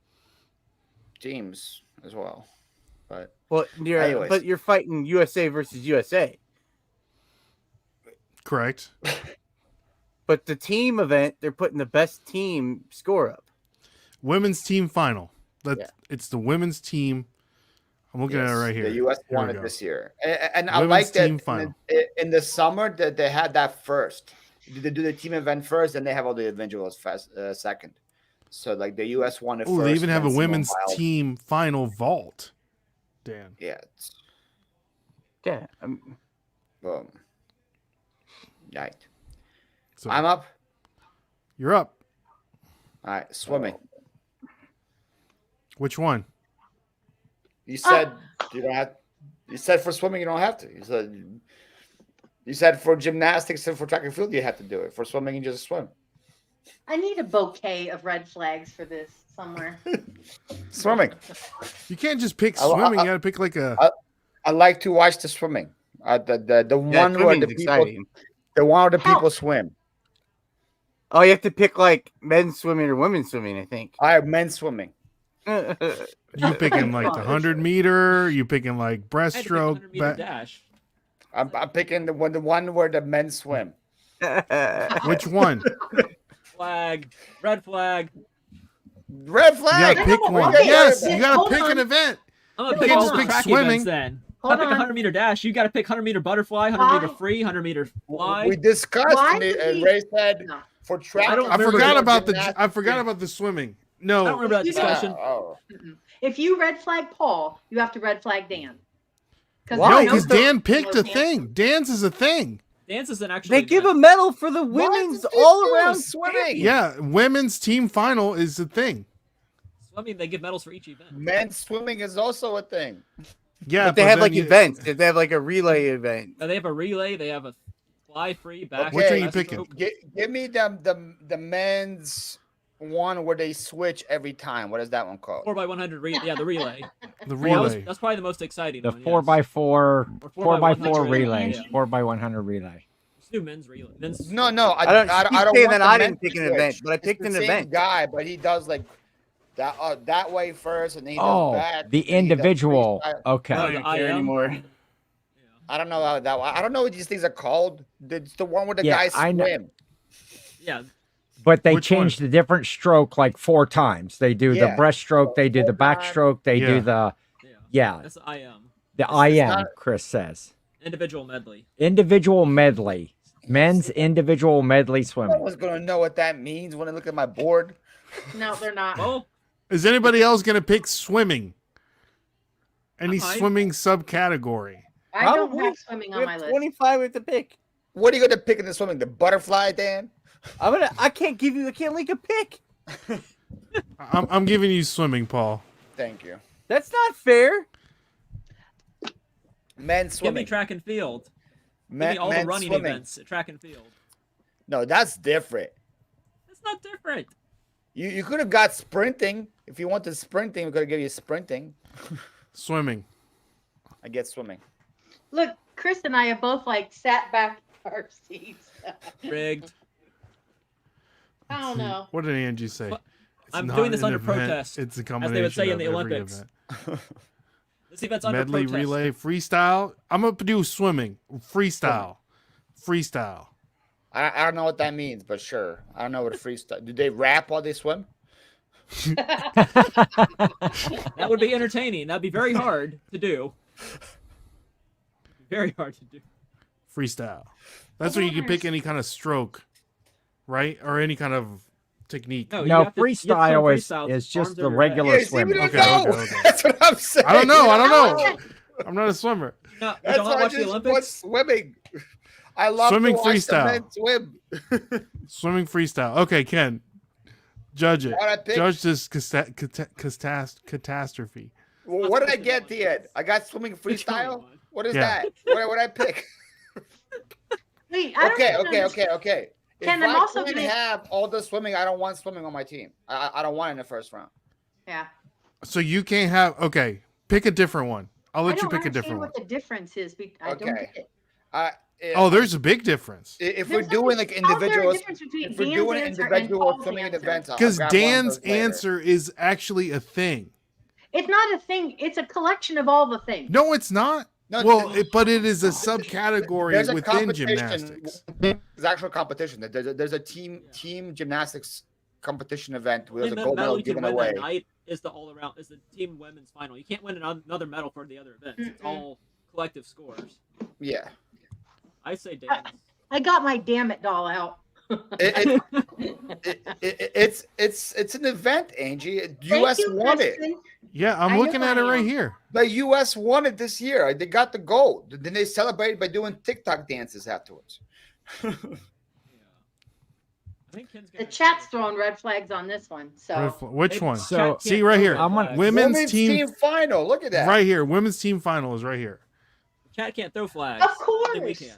teams as well, but Well, Anyways. but you're fighting USA versus USA. Correct. But the team event, they're putting the best team score up. Women's team final. Yeah. It's the women's team. I'm looking at it yes, right here. The U.S. Here we won it go. this year, and I Women's like that team final. in the summer that they had that first. They do the team event first, and they have all the individuals second. So like the U.S. won it Oh, first. they even have a then women's Simone Biles- team final vault. Dan. Yeah. it's- Yeah. Boom. Right. So I'm up. you're up. All right, swimming. Which one? You said you don't have. You said for swimming you don't have to. You said for gymnastics and for track and field you have to do it. For swimming you just swim. I need a bouquet of red flags for this somewhere. Swimming. You can't just pick I- swimming. I- You got to pick like a. I like to watch the swimming. The Yeah, one where the swimming's people exciting. the one where the How? people swim. Oh, you have to pick like men's swimming or women's swimming, I think. I have men swimming. You picking like the 100-meter? You picking like I had to pick a breaststroke? 100-meter dash. I'm picking the one where the men swim. Which one? Flag, red flag. Red You flag. gotta pick know, one. okay, Yes, okay, you gotta hold pick on. an event. I'm gonna You pick can't all just the pick track swimming. events then. Hold I pick on. 100-meter dash. You got to pick 100-meter butterfly, 100-meter Why? free, 100-meter fly. We discussed Why and, did and he- Ray said No. for track. I don't I remember forgot the about the. gymnastics. I forgot about the swimming. I don't No, remember that You don't- discussion. Oh. Mm-mm. If you red flag Paul, you have to red flag Dan. Why? no, I know because the- Dan picked a Dan- thing. Dan's is a thing. Dance isn't actually. They give a medal for the women's What? all around Swimming. Yeah, women's team final is a thing. swimming. They give medals for each event. Men's swimming is also a thing. Yeah, But they have then like you- events. They have like a relay event. They have a relay. They have a fly free back. Which are you picking? Give me the men's one where they switch every time. What is that one called? 4x100. Yeah, the relay. The Well, relay. that's probably the most exciting The one. 4x4 Or 4x100 relay, relay. 4x100 relay. do men's relay. Men's No, I don't. I keep don't saying want that the I men's didn't pick an switch. event, but I It's picked the an same event. guy, but he does like that way first, and then he does Oh, back. the and then he does individual. freestyle. I don't Okay. even care IM? anymore. Yeah. I don't know how that. I don't know what these things are called. It's the one where the Yeah, guys I know. swim. Yeah. But they Which one? changed the different stroke like 4 times. They do the Yeah. breaststroke, they do the 4 times. backstroke, they Yeah. do the Yeah. That's IM. the It's IM. not- Chris says Individual medley. individual medley, men's individual medley No swimming. one's gonna know what that means when I look at my board. No, they're not. Well, Is anybody else going to pick swimming? Any I might. swimming subcategory? I don't Probably. have swimming We on my have list. 25 with the pick. What are you gonna pick in the swimming? The butterfly, Dan? I can't give you. I can't link a pick. I'm giving you swimming, Paul. Thank you. That's not fair. Men's give swimming. me track and field. Give Men, me all the men's running swimming. events at track and field. No, that's different. That's not different. You could have got sprinting. If you wanted sprinting, we could have given you sprinting. Swimming. I get swimming. Look, Chris and I have both like sat back in our seats. Rigged. I don't know. What did Angie say? What? It's I'm not doing this an under event, protest, It's a as combination they would say in of the every Olympics. event. This event's under Medley, protest. relay, freestyle. I'm gonna do swimming. Freestyle. Freestyle. I don't know what that means, but sure. I don't know what a freestyle. Do they rap while they swim? That would be entertaining. That'd be very hard to do. Very hard to do. Freestyle. That's where you can pick any kind of stroke, right? Or any kind of technique. No, you No, have to- you have to swim freestyle is arms just the over your head. regular Yeah, see, swim. we don't Okay, know. okay, okay. That's what I'm saying. I don't know. I don't Oh, know. I'm not a swimmer. No, you That's don't why I watch the just want Olympics? swimming. I love Swimming to watch freestyle. the men swim. Swimming freestyle. Okay, Ken. Judge it. What I pick? Judge this catastrophe. Well, what did I get at the end? I got swimming freestyle. What is Yeah. that? What I pick? Wait, I don't Okay, even understand. okay. Ken, If I'm I also couldn't gonna- have all the swimming, I don't want swimming on my team. I don't want it in the first round. Yeah. So you can't have. Okay, pick a different one. I'll I let you don't pick a understand different one. what the difference is. I don't Okay. get it. Oh, there's a big difference. If we're There's doing nothing- like how's there a individuals, difference between if we're Dan's doing answer and individual Paul's swimming answer? events, I'll Because grab one of Dan's those later. answer is actually a thing. It's not a thing. It's a collection of all the things. No, it's not. No, Well, but it is a subcategory there's a within competition. gymnastics. There's actual competition. There's a team gymnastics competition event where The there's a only gold medal medal you can given win away. that night is the team women's final. You can't win another medal for the other events. It's all collective scores. Yeah. I say dance. I got my damn it doll out. It's an event, Angie. Thank U.S. you, won it. Kristen. Yeah, I'm I looking know at it I right am. here. The U.S. won it this year. They got the gold. Then they celebrated by doing TikTok dances afterwards. I think Ken's The gonna chat's throwing red flags on this one. So Which one? So- Chat See can't right throw here. red I'm on flags. Women's team final. Look at that. right here. Women's team final is right here. Chat can't throw flags. of I think we course, can.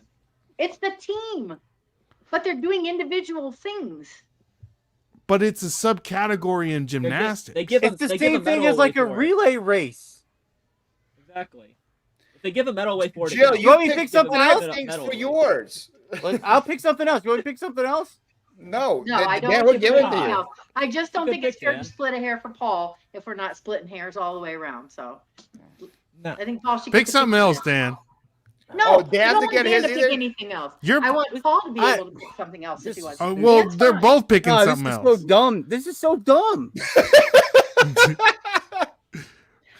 it's the team, but they're doing individual things. But it's a subcategory in gymnastics. They give It's the they give same thing medal as like a away for it. relay race. Exactly. If they give a medal away for it, Jill, it you Let me picked pick something five else. things for yours. Like, I'll pick something else. You want me to pick something else? No, No, I don't. Dan, we're give giving it to you. no. I just don't Good think it's pick, fair Dan. to split a hair for Paul if we're not splitting hairs all the way around. So No. I think Paul should Pick get to something pick else, it. Dan. No, Oh, I Dan don't to want get Dan his to pick either? anything else. You're I want Paul to be I- able to pick something else if he wants. Oh, to. well, Dan's they're fine. both picking No, this something is else. so dumb. This is so dumb.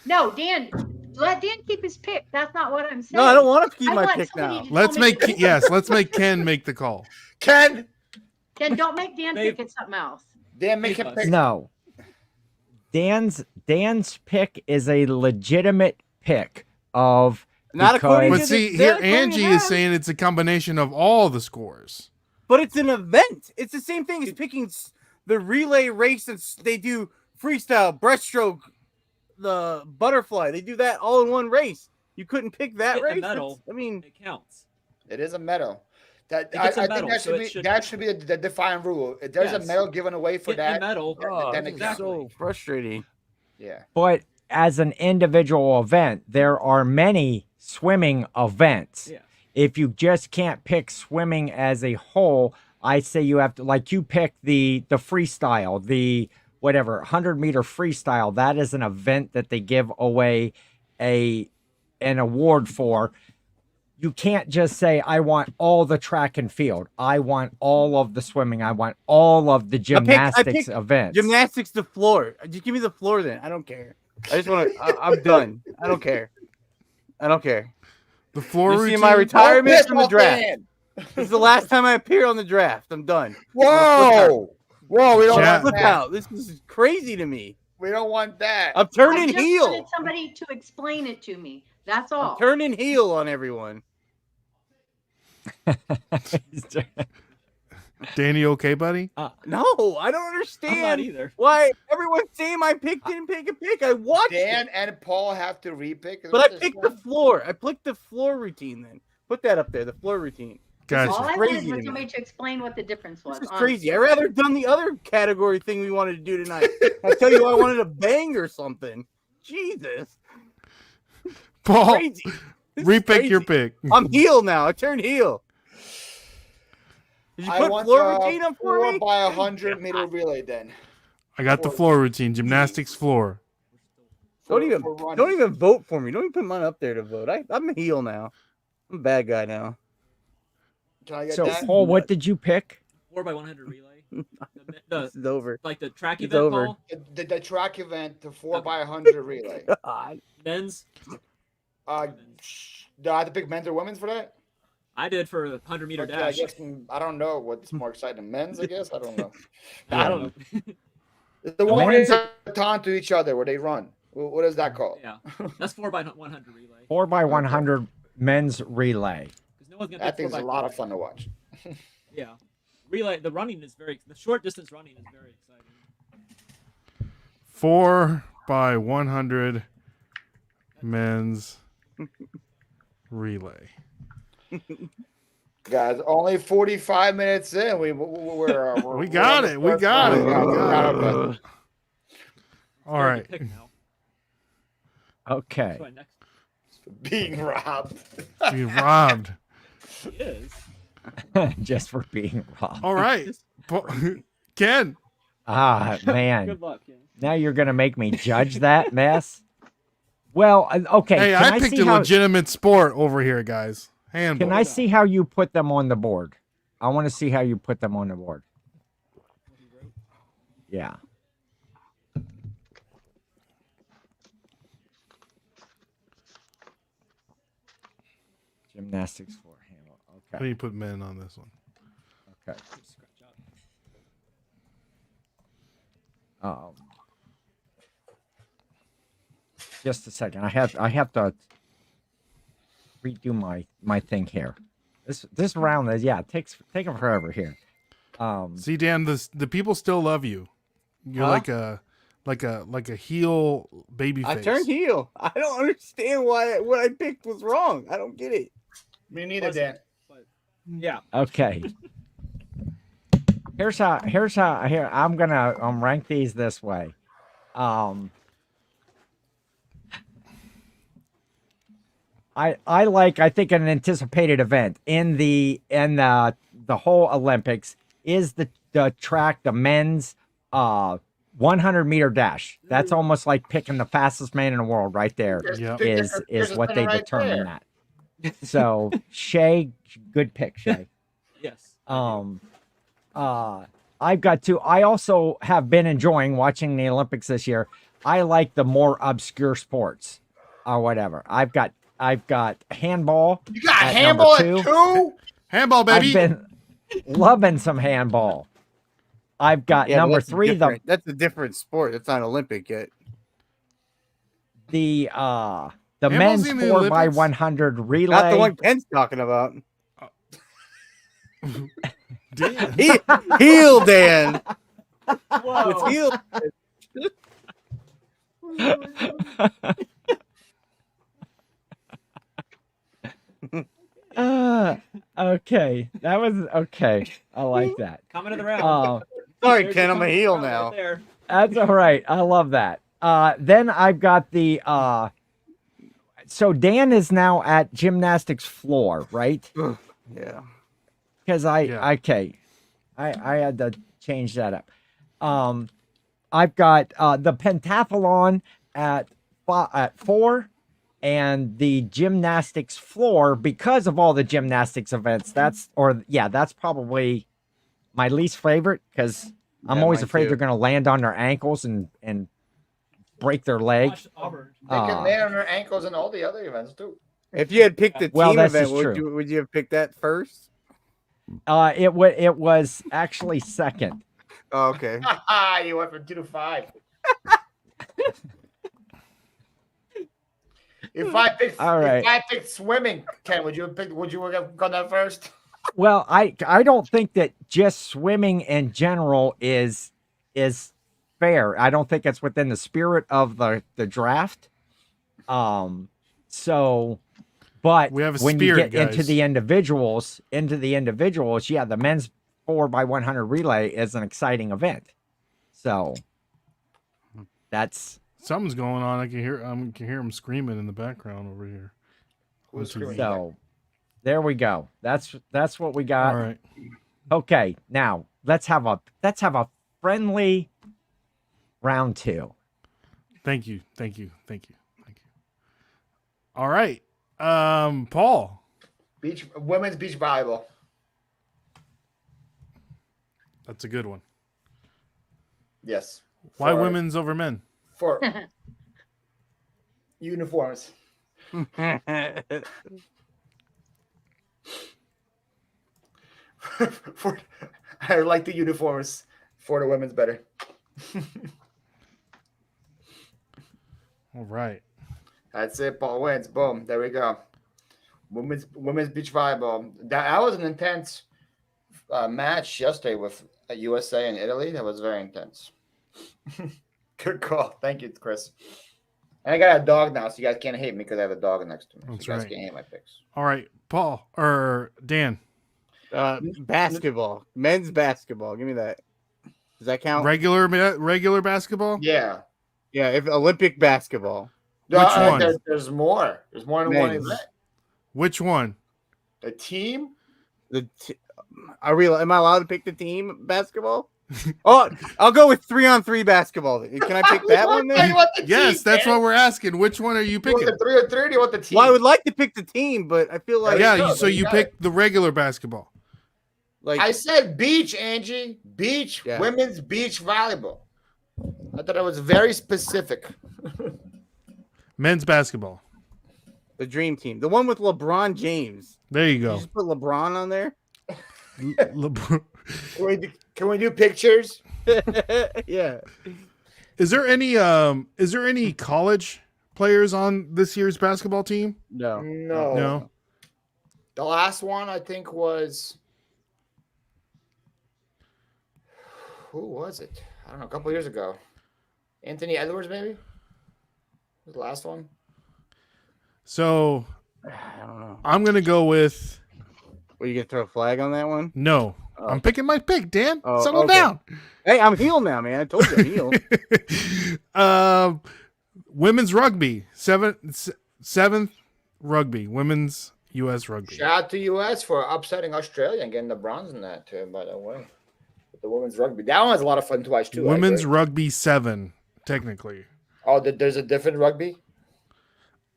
No, Dan, let Dan keep his pick. That's not what I'm saying. No, I don't want to keep I my want pick somebody now. to Let's tell me make to pick let's make Ken make the call. Ken, Then don't make Dan They- pick it something else. Dan, make him pick. No. Dan's pick is a legitimate pick of Not according But to see, the, here not according to Angie them. is saying it's a combination of all the scores. But it's an event. It's the same thing as picking the relay race. They do freestyle, breaststroke, the butterfly. They do that all in one race. You couldn't pick that Get a race. medal. I mean, It counts. It is a medal. That It I gets a think medal, that so should it be should- that should be the defined rule. If there's a Yes. medal given away for Get that, a medal. oh, then this is exactly. so frustrating. Yeah. but as an individual event, there are many swimming events. Yeah. if you just can't pick swimming as a whole, I say you have to, like, you pick the freestyle, the whatever 100-meter freestyle. That is an event that they give away an award for. You can't just say, I want all the track and field. I want all of the swimming. I want all of the gymnastics events. Gymnastics, the floor. Just give me the floor then. I don't care. I just want to. I'm done. I don't care. I don't care. The floor You see routine. my retirement Piss from the off, draft. Dan. This is the last time I appear on the draft. I'm done. Whoa! Whoa! We don't Chat. want Flip that. out. This is crazy to me. We don't want that. I'm I turning just heel. wanted somebody to explain it to me. That's all. I'm turning heel on everyone. Danny, okay, buddy? No, I don't I'm not understand either. why everyone's saying my pick didn't pick a pick. I watched Dan it, and Paul have to repick. but I picked the floor. I picked the floor routine then. Put that up there, the floor routine. Gotcha. All I crazy wanted to was me. somebody to explain what the difference was. This is crazy. I'd rather done the other category thing we wanted to do tonight. I tell you, I wanted a bang or something. Jesus, Paul, crazy. This is repick your crazy. pick. I'm heel now. I turned heel. Did you I put want floor routine up for 4 me? by 100-meter relay. Then I got the floor routine, gymnastics floor. Don't even For running. don't even vote for me. Don't even put mine up there to vote. I'm a heel now. I'm a bad guy now. Can I get So, that? Paul, what did you pick? 4x100 relay. This is over. Like the track It's event, over. Paul? The track event, the 4 by 100 relay. God. Men's. Do I have to pick men's or women's for that? I did for the 100-meter Okay, dash. I don't know what's more exciting. Men's, I guess. I don't know. I don't know. The one where Men's- they baton to each other, where they run. What is that called? Yeah, that's 4x100 relay. 4x100 men's relay. Because no one's gonna That pick thing's a 4x4. lot of fun to watch. Yeah, relay. The running is the short distance running is very exciting. 4 by 100 men's relay. Guys, only 45 minutes in. We got it. We got it. All right. Pick now. Okay. So next Being robbed. Being robbed. is Just for being wrong. All right. Ken. Ah, man. good luck, Ken. Now you're going to make me judge that mess? Well, okay. Hey, can I picked see a how, legitimate sport over here, guys. Handball. Can I see how you put them on the board? I want to see how you put them on the board. Yeah. Gymnastics for handle. How Okay. do you put men on this one? Okay. Scratch Um, out. just a second. I have to redo my thing here. This round is taking forever here. See, Dan, the people still love you. You're Huh? like a heel baby face. I turned heel. I don't understand why what I picked was wrong. I don't get it. Me neither, Dan. But yeah, Okay. Here's how here I'm gonna rank these this way. I think an anticipated event in the whole Olympics is the track, the men's 100-meter dash. That's almost like picking the fastest man in the world right there. Yep. Is what they right determine there. that. So Shay, good pick, Shay. yes. I've got to. I also have been enjoying watching the Olympics this year. I like the more obscure sports or whatever. I've got handball. You got at handball number at 2? Handball, baby. I've been loving some handball. I've got Yeah, but number that's 3, that's a different sport. That's not Olympic yet. the Handball's men's in the 4x100 relay. Not the one Ken's talking about. Dan. Heel Dan. Whoa. It's heel. Okay, that was okay. I like that. Comment of the round. Sorry, There's Ken. your I'm a comment heel round right now. there. That's all right. I love that. Then I've got the So Dan is now at gymnastics floor, right? Yeah. Because Yeah. I had to change that up. I've got the pentathlon at 4, and the gymnastics floor because of all the gymnastics events. That's probably my least favorite because I'm Yeah, always mine afraid too. they're going to land on their ankles and break their leg. Watch Auburn. They can land on their ankles in all the other events too. If you had picked the Well, team this event, is true. would you have picked that first? It was actually second. Oh, okay. You went from 2 to 5. If I picked swimming, Ken, would you have gone that first? Well, I don't think that just swimming in general is fair. I don't think it's within the spirit of the draft. So, but We have a when you spirit, get into guys. the individuals, yeah, the men's 4x100 relay is an exciting event. So that's Something's going on. I can hear him screaming in the background over here. Who's screaming? so. There we go. That's what we got. All right. Okay, now let's have a friendly round 2. Thank you. All right. Paul. Women's beach volleyball. That's a good one. Yes. Why women's over men? For uniforms. I like the uniforms for the women's better. All right. That's it. Paul wins. Boom. There we go. Women's beach volleyball. That was an intense match yesterday with USA and Italy. That was very intense. Good call. Thank you, Chris. And I got a dog now, so you guys can't hate me because I have a dog next to me. That's so you guys right. can't hate my picks. All right, Paul or Dan. Basketball, men's basketball. Give me that. Does that count? Regular basketball. Yeah. Yeah. If Olympic basketball. Which one? There's more. There's more than one event. Which one? The team. Am I allowed to pick the team basketball? Oh, I'll go with 3-on-3 basketball. Can I pick that one then? Yes, that's what we're asking. Which one are you You picking? want the 3-on-3 or do you want the team? Well, I would like to pick the team, but I feel like So you pick the regular basketball. like I said beach, Angie. Beach. Yeah. Women's beach volleyball. I thought it was very specific. Men's basketball. the dream team, the one with LeBron James. There you You go. just put LeBron on there. LeBron. Can we do pictures? Yeah. Is there any college players on this year's basketball team? No. No. The last one I think was who was it? I don't know. A couple years ago, Anthony Edwards maybe was the last one. So I don't know. I'm gonna go with Well, you gonna throw a flag on that one? no. Oh. I'm picking my pick, Dan. Oh, Settle okay. down. Hey, I'm heel now, man. I told you I'm heel. Women's rugby, seventh rugby, women's U.S. rugby. Shout out to US for upsetting Australia and getting the bronze in that too. By the way, with the women's rugby, that one was a lot of fun to watch too. Women's rugby 7, technically. Oh, there's a different rugby.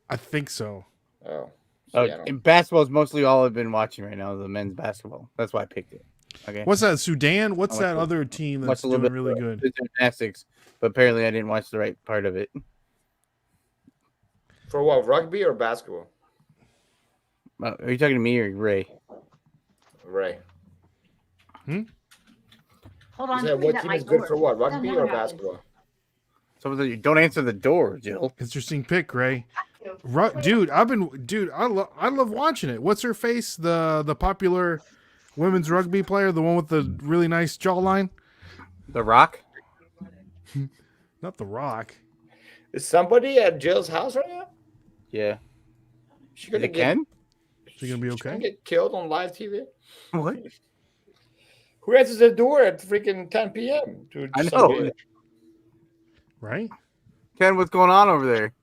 I think so. Oh, Oh, yeah, I don't- and basketball is mostly all I've been watching right now. The men's basketball. That's why I picked it. Okay. What's that? Sudan? What's I that watched other team that's Watched a little doing bit really of good? the gymnastics, but apparently I didn't watch the right part of it. For what, rugby or basketball? Are you talking to me or Ray? Ray. Hold on. You said somebody's what at team my is good door. for what, That rugby never or happens. basketball? So don't answer the door, Jill. Interesting pick, Ray. Dude, I love watching it. What's her face? The popular women's rugby player, the one with the really nice jawline? The Rock. Not The Rock. Is somebody at Jill's house right now? Yeah. She Is gonna it Ken? She gonna be She gonna okay? get killed on live TV? What? Who answers the door at freaking 10 p.m.? to I know. somebody? Right? Ken, what's going on over there?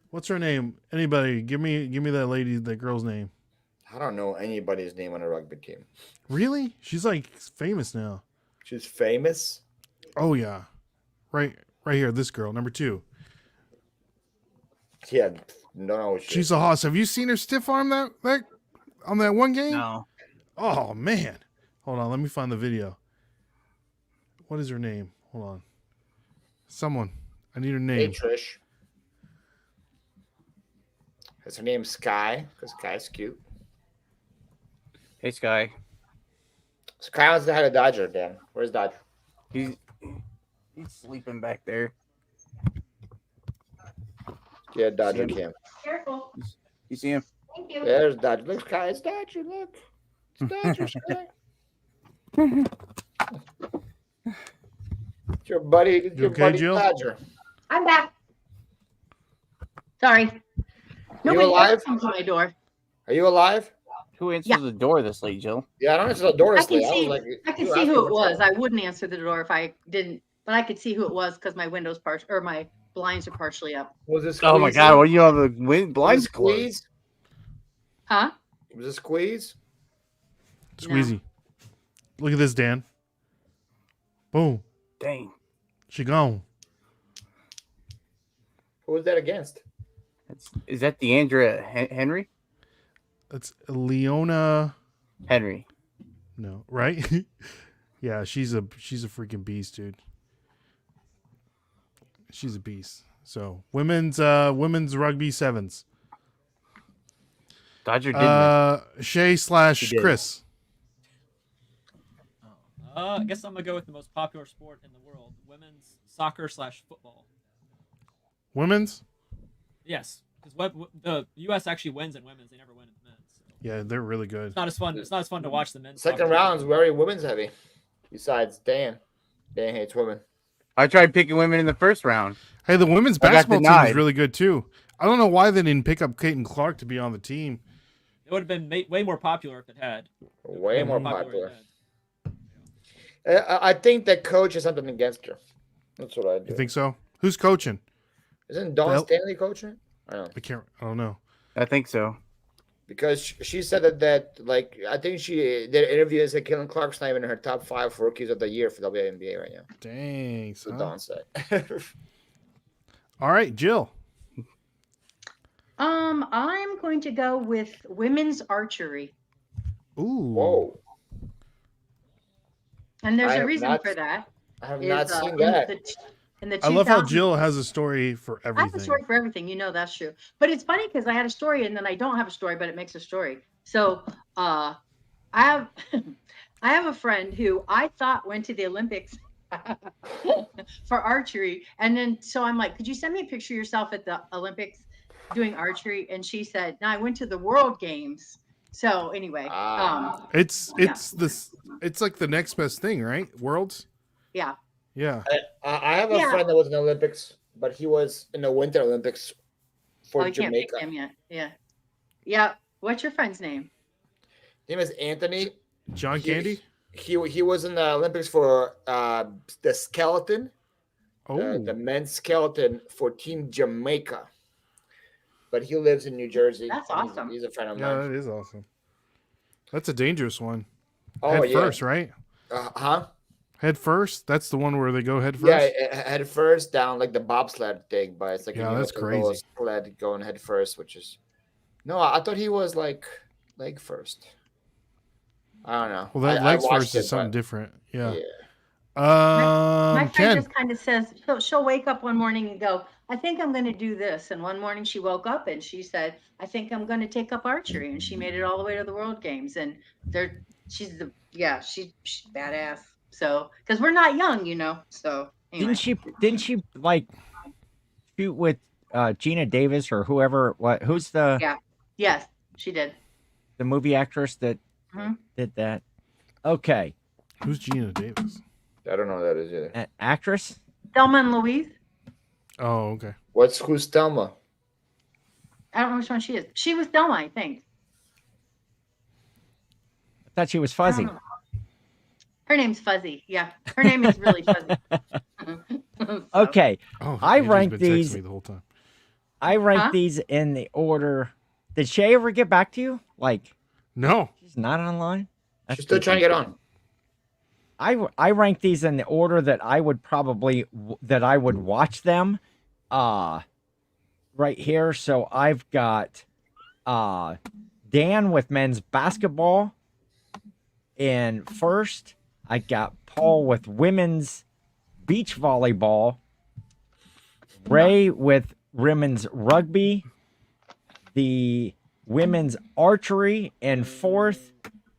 What's her name? Anybody? Give me that girl's name. I don't know anybody's name on a rugby team. Really? She's like famous now. She's famous. Oh yeah, right here. This girl, number 2. Yeah, no. She's a hoss. Have you seen her stiff arm that on that one game? No. Oh man, hold on. Let me find the video. What is her name? Hold on. Someone. I need her name. Hey Trish. Is her name Sky? Because Sky's cute. Hey, Sky. Sky wants to have a Dodger, Dan. Where's Dodger? He's sleeping back there. Yeah, Dodger cam. Careful. You see him? Thank you. There's Dodger. Look, Sky. It's Dodger. Look. It's Dodger, Sky. It's your buddy. It's You your okay, buddy Jill? Dodger. I'm back. Sorry. Nobody alive? ever comes to my door. Are you alive? Who answers Yeah. the door this late, Jill? Yeah, I don't answer the door. I can I was see. like, I can you see asked who me it what's was. I wouldn't answer the door if I didn't, but I could see who it was because my windows my blinds are partially up. Was this? Oh my God! What do you have the blinds closed? Squeeze? Huh? Was it squeeze? Squeezy. Look at this, Dan. Boom. Dang. She gone. Who was that against? Is that Deandra Henry? That's Leona. Henry. No, right? Yeah, she's a freaking beast, dude. She's a beast. So women's rugby sevens. Dodger did Shay / did. Chris. I guess I'm gonna go with the most popular sport in the world: women's soccer / football. Women's? Yes, because the U.S. actually wins in women's; they never win in men's. So Yeah, they're really good. it's not as fun. It's not as fun to watch the men's. Second soccer. round's very women's heavy. Besides Dan. Dan hates women. I tried picking women in the first round. Hey, the women's I got basketball team is denied. really good too. I don't know why they didn't pick up Caitlin Clark to be on the team. It would have been way more popular if it had. Way more if popular. it had. I think that coach has something against her. That's what I do. You think so? Who's coaching? Isn't Dawn Well- Stanley coaching? I don't know. I don't know. I think so. Because she said that like I think she did an interview and said Caitlin Clark's not even in her top 5 rookies of the year for WNBA right now. Dang. That's what Son. Dawn said. All right, Jill. I'm going to go with women's archery, Ooh. Whoa. and there's I a have reason not- for that. I have is, not seen in that. in the I love how 2000s Jill has a story for I have everything. a story for everything. You know that's true. But it's funny because I had a story and then I don't have a story, but it makes a story. So I have I have a friend who I thought went to the Olympics for archery. And then so I'm like, could you send me a picture of yourself at the Olympics doing archery? And she said, no, I went to the World Games. So anyway, It's it's like the next best thing, right? Worlds? yeah. Yeah. I have a Yeah. friend that was in the Olympics, but he was in the Winter Olympics for Oh, you can't pick Jamaica. him yet. Yeah. Yeah. What's your friend's name? His name is Anthony. John Candy? He was in the Olympics for the skeleton, Oh. the men's skeleton for Team Jamaica. But he lives in New Jersey. That's and awesome. He's a friend of Yeah, mine. that is awesome. That's a dangerous one. Oh Head yeah. first, right? Huh? Head first? That's the one where they go head first? Yeah, head first down like the bobsled thing, but it's like Yeah, you that's have the lowest crazy. sled going head first, which is no. I thought he was like leg first. I don't know. Well, that I legs watched first is it, something but- different. Yeah. Yeah. My friend Ken. just kind of says she'll wake up one morning and go, I think I'm going to do this. And one morning she woke up and she said, I think I'm going to take up archery. And she made it all the way to the World Games. And she's badass. So, because we're not young, you know. So anyway. Didn't she like shoot with Gina Davis or whoever? Who's the Yeah. Yes, she did. the movie actress that Mhm. did that? Okay, Who's Gina Davis? I don't know who that is either. actress. Thelma and Louise. Oh, okay. Who's Thelma? I don't know which one she is. She was Thelma, I think. I thought she was I fuzzy. don't know. Her name's Fuzzy. Yeah, her name is really Fuzzy. So, Okay, Oh, I Andrew's rank been texting these- me the whole time. I rank Huh? these in the order. Did Shay ever get back to you? Like, No. she's not online? She's still trying to get on. I rank these in the order that I would watch them. Right here. So I've got Dan with men's basketball in first. I got Paul with women's beach volleyball. Ray with women's rugby. The women's archery in fourth.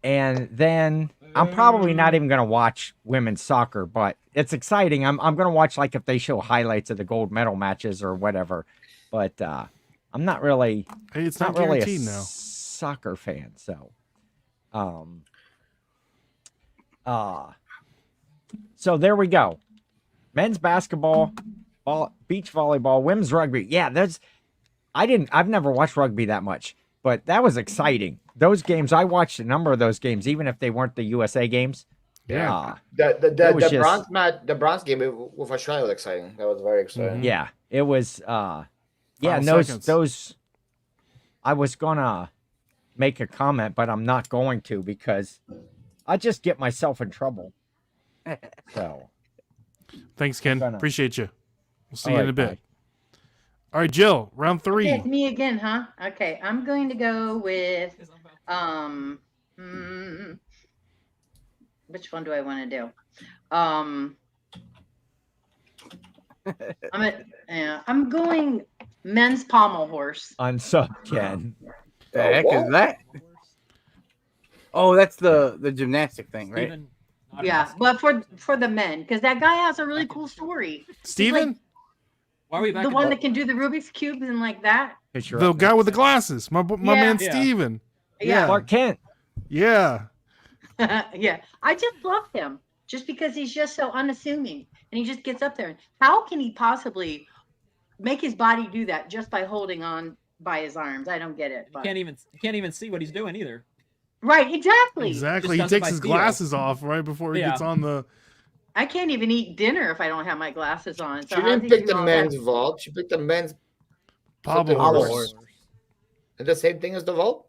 And then I'm probably not even going to watch women's soccer, but it's exciting. I'm going to watch like if they show highlights of the gold medal matches or whatever. But I'm not really Hey, it's not really a guaranteed now. soccer fan, so so there we go. Men's basketball, beach volleyball, women's rugby. Yeah, I've never watched rugby that much, but that was exciting. Those games, I watched a number of those games, even if they weren't the USA games. Yeah. The bronze game with Australia was exciting. That was very exciting. Yeah, it was. Yeah, and Final those. I was gonna make a comment, but I'm not going to because I just get myself in trouble. So, Thanks, Ken. Gonna- Appreciate you. We'll see All you in right, a bit. bye. All right, Jill, round Okay, three. it's me again, huh? Okay, I'm going to go with which one do I want to do? I'm going men's pommel horse. On sub Ken. The heck is that? Oh, that's the gymnastic thing, right? Steven, not Yeah, enough. but for the men, because that guy has a really cool story. Steven? Why are we back? The in one that can do the Rubik's cubes and like that. The guy with the glasses. My Yeah. man Yeah. Steven. Yeah. Clark Kent. Yeah. Yeah, I just love him just because he's just so unassuming and he just gets up there. How can he possibly make his body do that just by holding on by his arms? I don't get it. You But... can't even see what he's doing either. Right, exactly. Exactly. Just He does it takes by his feel. glasses off right before he Yeah. gets on the. I can't even eat dinner if I don't have my glasses on. So She how's didn't he pick do the all men's that? vault. She picked the men's Pommel Pommel horse. horse. Is the same thing as the vault?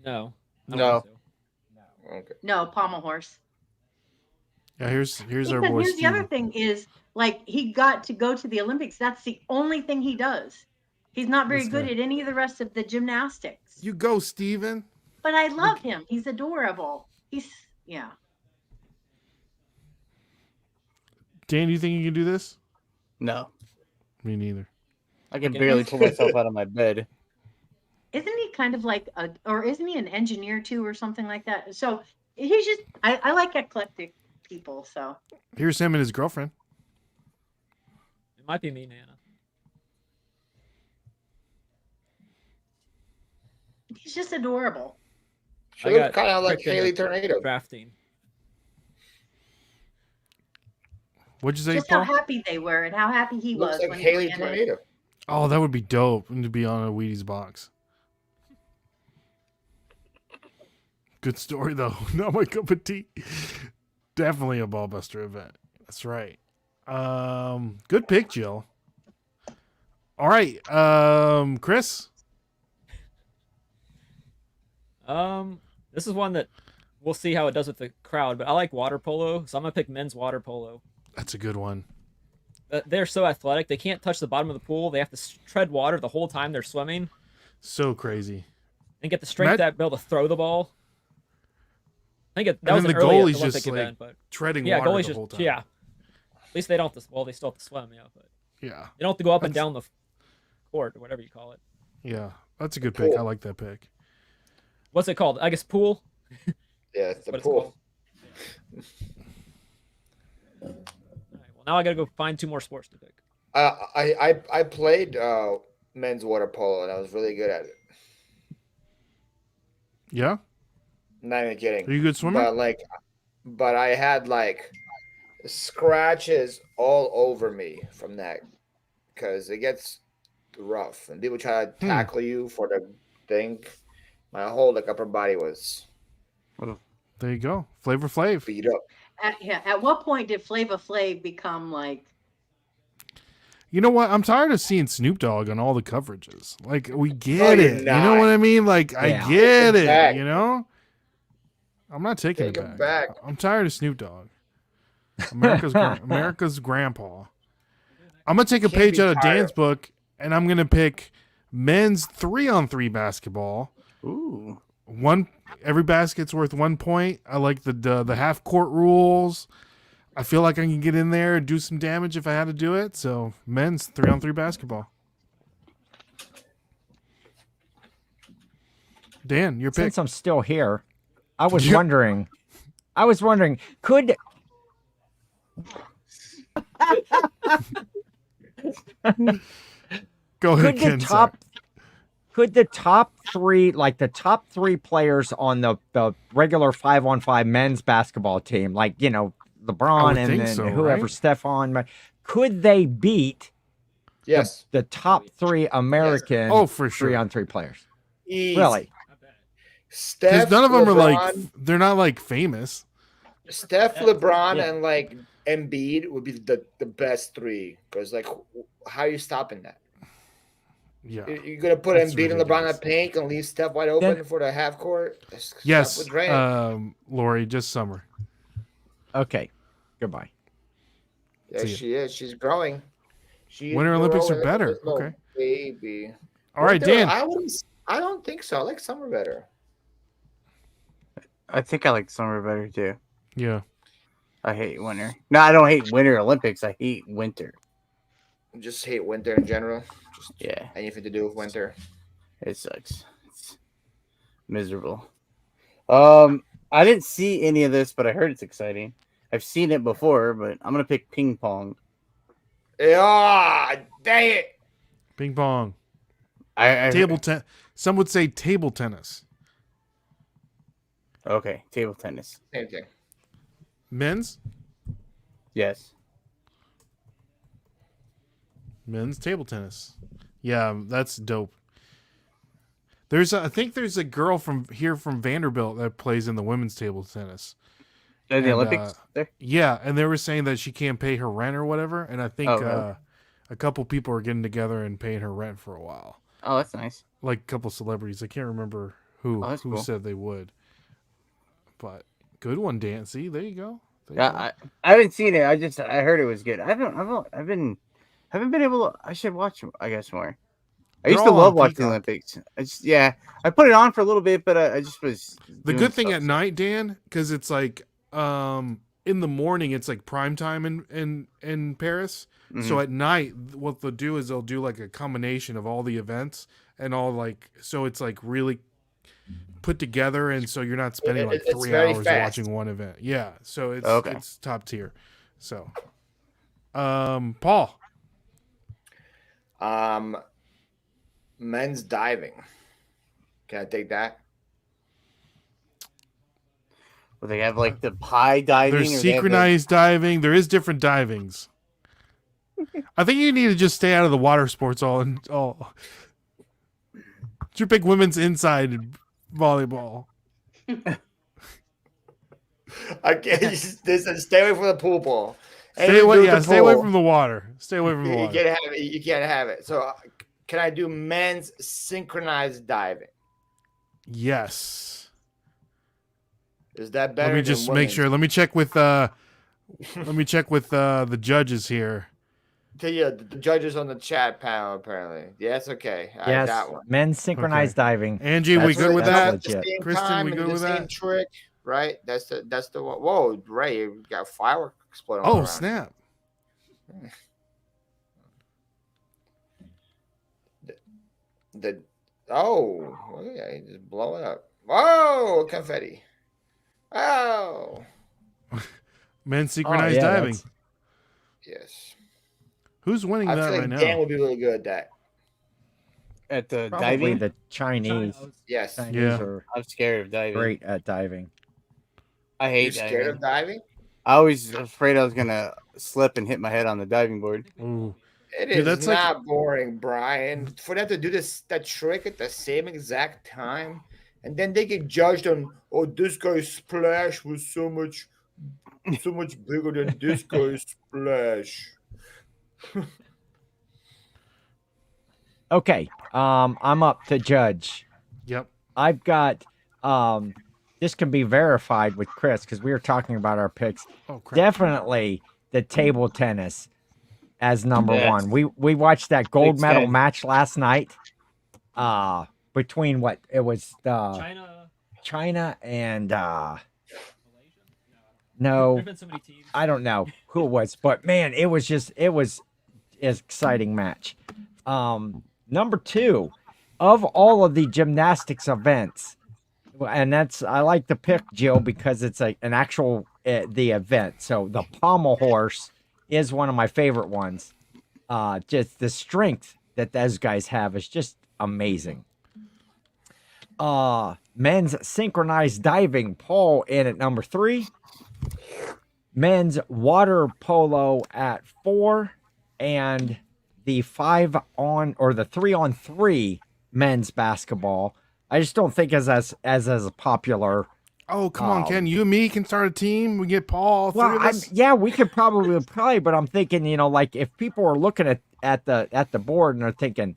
No. I don't No. think so. Okay. No, pommel horse. Yeah, here's our Because boy here's the other Steven. thing is like he got to go to the Olympics. That's the only thing he does. He's not very This good guy. at any of the rest of the gymnastics. You go, Steven. But I love him. He's adorable. Yeah. Dan, do you think you can do this? No, Me neither. I can Yeah. barely pull myself out of my bed. Isn't he kind of like or isn't he an engineer too or something like that? So he's just I like eclectic people. So Here's him and his girlfriend. It might be me, Nana. he's just adorable. She I looks got kind of like tricked into Haley Tornado. Drafting. What'd you say, Just Paul? how happy they were and how happy he Looks was like when Haley he landed. Tornado. Oh, that would be dope to be on a Wheaties box. Good story though. Not my cup of tea. Definitely a ballbuster event. That's right. Good pick, Jill. All right, Chris. This is one that we'll see how it does with the crowd, but I like water polo, so I'm gonna pick men's water polo. That's a good one. They're so athletic; they can't touch the bottom of the pool. They have to tread water the whole time they're swimming, So crazy. and get the strength to be able to throw the ball. I think that And was then an the early goalie's Olympic just, event, but Treading yeah, water goalies the whole just time. yeah. At least they don't have to. Well, they still have to swim, yeah, but Yeah. they don't have to go up and That's- down the court or whatever you call it. Yeah. That's a good pick. I like that pick. What's it called? I guess pool. Yeah, it's the What it's pool. called. All right, well, now I gotta go find two more sports to pick. I played men's water polo and I was really good at it. Yeah. Not even kidding. Are you a good swimmer? But I had like scratches all over me from that because it gets rough and people try to tackle you for the thing. My whole upper body was There you go. Flavor Flav. beat up. At what point did Flava Flav become like You know what? I'm tired of seeing Snoop Dogg on all the coverages. Like, we get it. You know what I mean? Like, I Yeah. get Take it back. it. You know? I'm not taking Take it him back. back. I'm tired of Snoop Dogg. America's grandpa. I'm gonna take a Can't page be out of tired. Dan's book, and I'm gonna pick men's 3-on-3 basketball. Ooh. Every basket's worth 1 point. I like the half court rules. I feel like I can get in there and do some damage if I had to do it. So men's 3-on-3 basketball. Dan, your pick. Since I'm still here, I was wondering, could Go ahead, Ken. could the top three, like the top three players on the regular 5-on-5 men's basketball team, like, you know, LeBron and then so, whoever, right? Stephon, could they beat Yes. the top three American Oh, for sure. 3-on-3 players? Easy. Really? Steph, Because none of them are LeBron, like, they're not like famous. Steph, LeBron, Yeah. and like Embiid would be the best three. Because like, how are you stopping that? Yeah. You're gonna put That's Embiid and LeBron ridiculous. at paint and leave Steph wide open Then- for the half court. Yes. Steph would drain. Lori, just summer. Okay. Goodbye. Yeah, See ya. she is. She's growing. She's Winter Olympics are growing like a better. little Okay. baby. All right, Winter, Dan. I don't think so. I like summer better. I think I like summer better too. Yeah. I hate winter. No, I don't hate Winter Olympics. I hate winter. I just hate winter in general. Just Yeah, anything to do with winter. it sucks. It's miserable. I didn't see any of this, but I heard it's exciting. I've seen it before, but I'm gonna pick ping pong. Ah, dang it. Ping pong. I Table tennis. Some would say table tennis. Okay, table tennis. Same thing. Men's? Yes. Men's table tennis. Yeah, that's dope. I think there's a girl from Vanderbilt that plays in the women's table tennis. The And, Olympics there? Yeah, and they were saying that she can't pay her rent or whatever, and I think Oh, really? a couple people are getting together and paying her rent for a while. Oh, that's nice. Like a couple celebrities. I can't remember who Oh, that's cool. said they would. But good one, Dan. See, there you go. There you Yeah, go. I haven't seen it. I heard it was good. haven't been able to. I should watch. I guess more. I They're used to all on love watching the Peacock. Olympics. I put it on for a little bit, but I just was. The doing good thing stuff. at night, Dan, because it's like in the morning it's like prime time in Paris. So Mhm. at night, what they'll do is they'll do like a combination of all the events and all like so it's like really put together, and so you're not spending like It's 3 very hours fast. watching one event. Yeah, so Okay. it's top tier. So, Paul, Men's diving. Can I take that? Well, they have like the pie diving. there's or they have synchronized diving. There is different divings. I think you need to just stay out of the water sports all. Your big women's inside volleyball. I can't. Listen, stay away from the pool ball. Stay away from the water. Stay away from the You water. can't have it. You can't have it. So, can I do men's synchronized diving? Yes. Is that better? Let me than just make women's? sure. Let me check with the judges here. The judges on the chat panel apparently. Yes, okay. I Yes. got one. Men's synchronized diving. Angie, we That's- good with that's that? legit. Same Kristen, time we and good the with same that? trick, right? That's the one. Whoa, Ray, you got a firework exploding. all Oh around. snap! Yeah, you just blow it up. Whoa, confetti. Oh, Men's synchronized yeah, diving. that's- yes. Who's winning I that feel like right now? Dan would be really good at that. at the Probably diving. the Chinese. Yes. Chinese Yeah. are I'm scared of diving. great at diving. I You're hate scared diving. of diving? I always afraid I was gonna slip and hit my head on the diving board. Ooh. It Dude, is that's like- not boring, Brian. For them to do that trick at the same exact time, and then they get judged on, oh, this guy's splash was so much bigger than this guy's splash. Okay. I'm up to judge. Yep. I've got this can be verified with Chris because we were talking about our picks. Oh crap. Definitely the table tennis as number Yes. one. We watched that gold Big medal Ten. match last night. Between what it was China and Malaysia? no, There've been so many teams. I don't know who it was, but man, it was an exciting match. Number two, of all of the gymnastics events, and I like to pick Jill because it's an actual the event. So the pommel horse is one of my favorite ones. Just the strength that those guys have is just amazing. Men's synchronized diving, Paul in at number 3. Men's water polo at 4, and the 3-on-3 men's basketball. I just don't think as popular. Oh, come on, Ken. You and me can start a team. We get Paul. Well, we could probably play, but I'm thinking, like if people are looking at the board and they're thinking,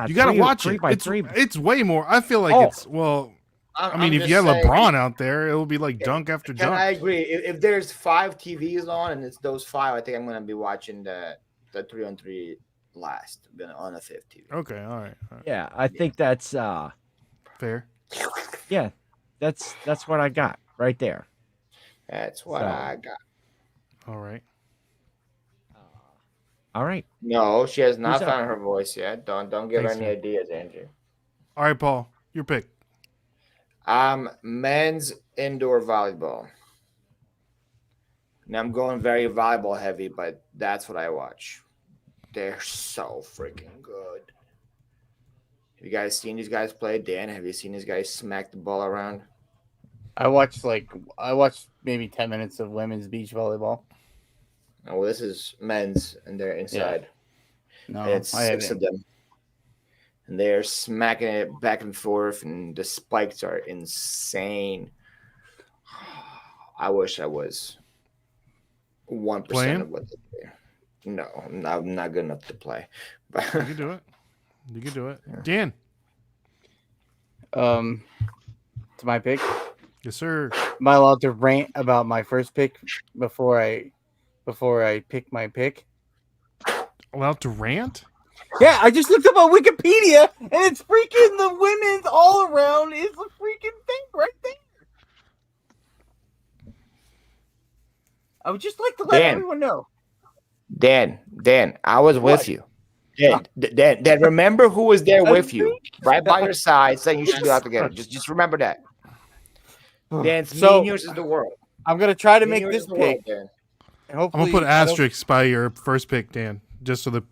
you got to watch it. It's way more. I feel like it's I mean, if you have LeBron out there, it'll be like dunk after dunk. I agree. If there's 5 TVs on and it's those 5, I think I'm going to be watching the 3-on-3 last on a 5th TV. Okay, all right. Yeah, I think that's fair. Yeah, that's what I got right there. That's what I got. All right. All right. No, she has not found her voice yet. Don't give her any man. ideas, Andrew. All right, Paul, your pick. Men's indoor volleyball. Now I'm going very volleyball heavy, but that's what I watch. They're so freaking good. Have you guys seen these guys play? Dan, have you seen these guys smack the ball around? I watched maybe 10 minutes of women's beach volleyball. Oh, well, this is men's, and they're inside. Yeah. No, and it's 6 of them. And they're smacking it back and forth, and the spikes are insane. I wish I was 1% of what they do. No, I'm not good enough to play. But You can do it. You can do it. Dan. It's my pick. Yes, sir. Am I allowed to rant about my first pick before I pick my pick? Allowed to rant? Yeah, I just looked up on Wikipedia, and it's freaking the women's all around is the freaking thing right there. I would just like to let everyone know. Dan, I was with you. Dan, remember who was there with you, right by your side, saying you should be out together. Just remember that. Dan's mean yours is the world. I'm gonna try to make this pick. I'm gonna put asterisks by your first pick, Dan, just so the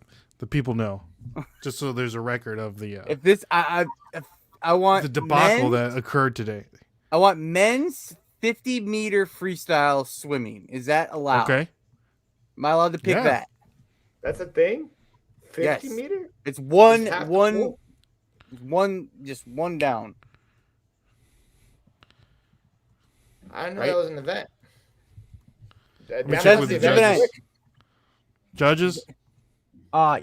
people know, just so there's a record of the. If this, I want the debacle that occurred today. I want men's 50-meter freestyle swimming. Is that allowed? Okay. Am I allowed to pick that? That's a thing. 50 Yes. meter. It's one down. I didn't know that was an event. Let me check with the judges. Judges?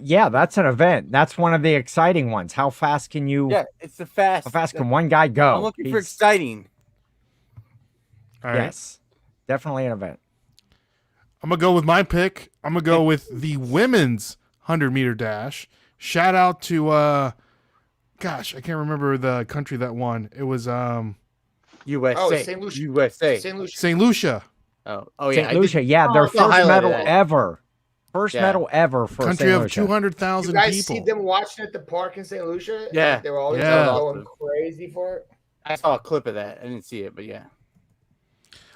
Yeah, that's an event. That's one of the exciting ones. How fast can you? Yeah, it's the fast. How fast can one guy go? I'm looking for exciting. All right. Yes, definitely an event. I'm gonna go with my pick. I'm gonna go with the women's 100-meter dash. Shout out to gosh, I can't remember the country that won. It was USA. Oh, St. Lucia. USA. St. Lucia. Oh yeah. St. Lucia. Yeah, their first medal ever. First Yeah. medal ever for Country St. of Lucia. 200,000 You guys people. see them watching at the park in St. Lucia? Yeah. Like they were all Yeah. going crazy for it. I saw a clip of that. I didn't see it, but yeah.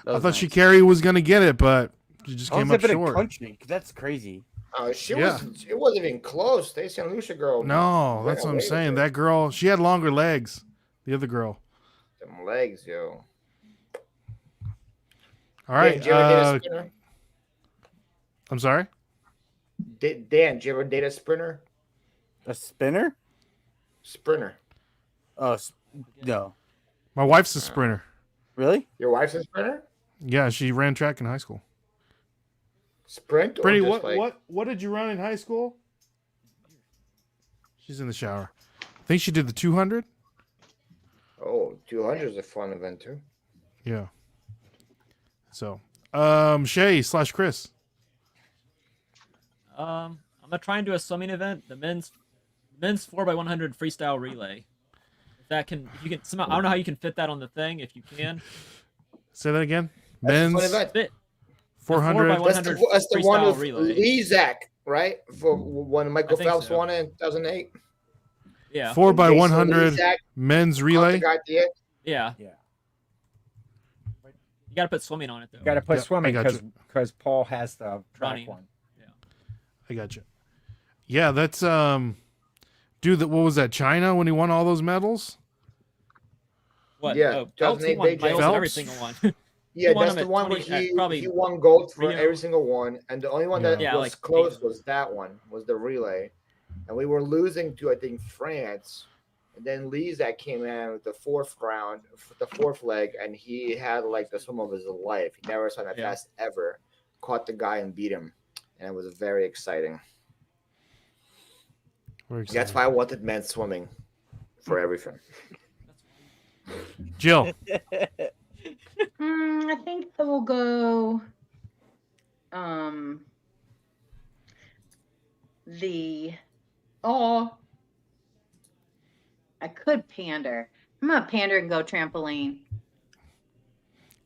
I thought Shikari was gonna get it, but she just came up short. Country, 'cause that's crazy. Oh, it wasn't even close. They St. Lucia girl. No, that's what I'm saying. That girl, she had longer legs. The other girl. Them legs, yo. All right. Dan, did you ever date a sprinter? I'm sorry? Dan, did you ever date a sprinter? A spinner? Sprinter. Oh, no. My wife's a sprinter. Really? Your wife's a sprinter? Yeah, she ran track in high school. Sprint? Brittany, or just what did you run in high school? She's in the shower. I think she did the 200. Oh, 200 is a fun event too. Yeah. So, Shay/Chris. I'm gonna try and do a swimming event. The men's 4x100 freestyle relay. If you can somehow, I don't know how you can fit that on the thing. If you can, Say that again. That's a fun Men's event. fit 400. 4x100 That's the one freestyle with relay. Lee Zach, right? For when Michael I think Phelps so. won it in 2008. Yeah, 4x100 men's relay. yeah. Yeah. You gotta put swimming on it though. You got to put Yep, I swimming got you. because Paul has the track Running. one. I got you. Yeah, that's dude. That what was that? China when he won all those medals. What? Yeah, Oh, Phelps, he 2008 won Beijing. medals in every Phelps? single one. Yeah, won that's them the at one 20 where probably he won gold for Rio. every single one, and the only one that Yeah, was like close Rio. was that one, was the relay, and we were losing to I think France, and then Lizak came in with the fourth leg, and he had like the swim of his life. He never swam that Yeah. fast ever, caught the guy and beat him, and it was very exciting. That's why I wanted men's swimming for everything. Jill. I think I will go. I could pander. I'm gonna pander and go trampoline.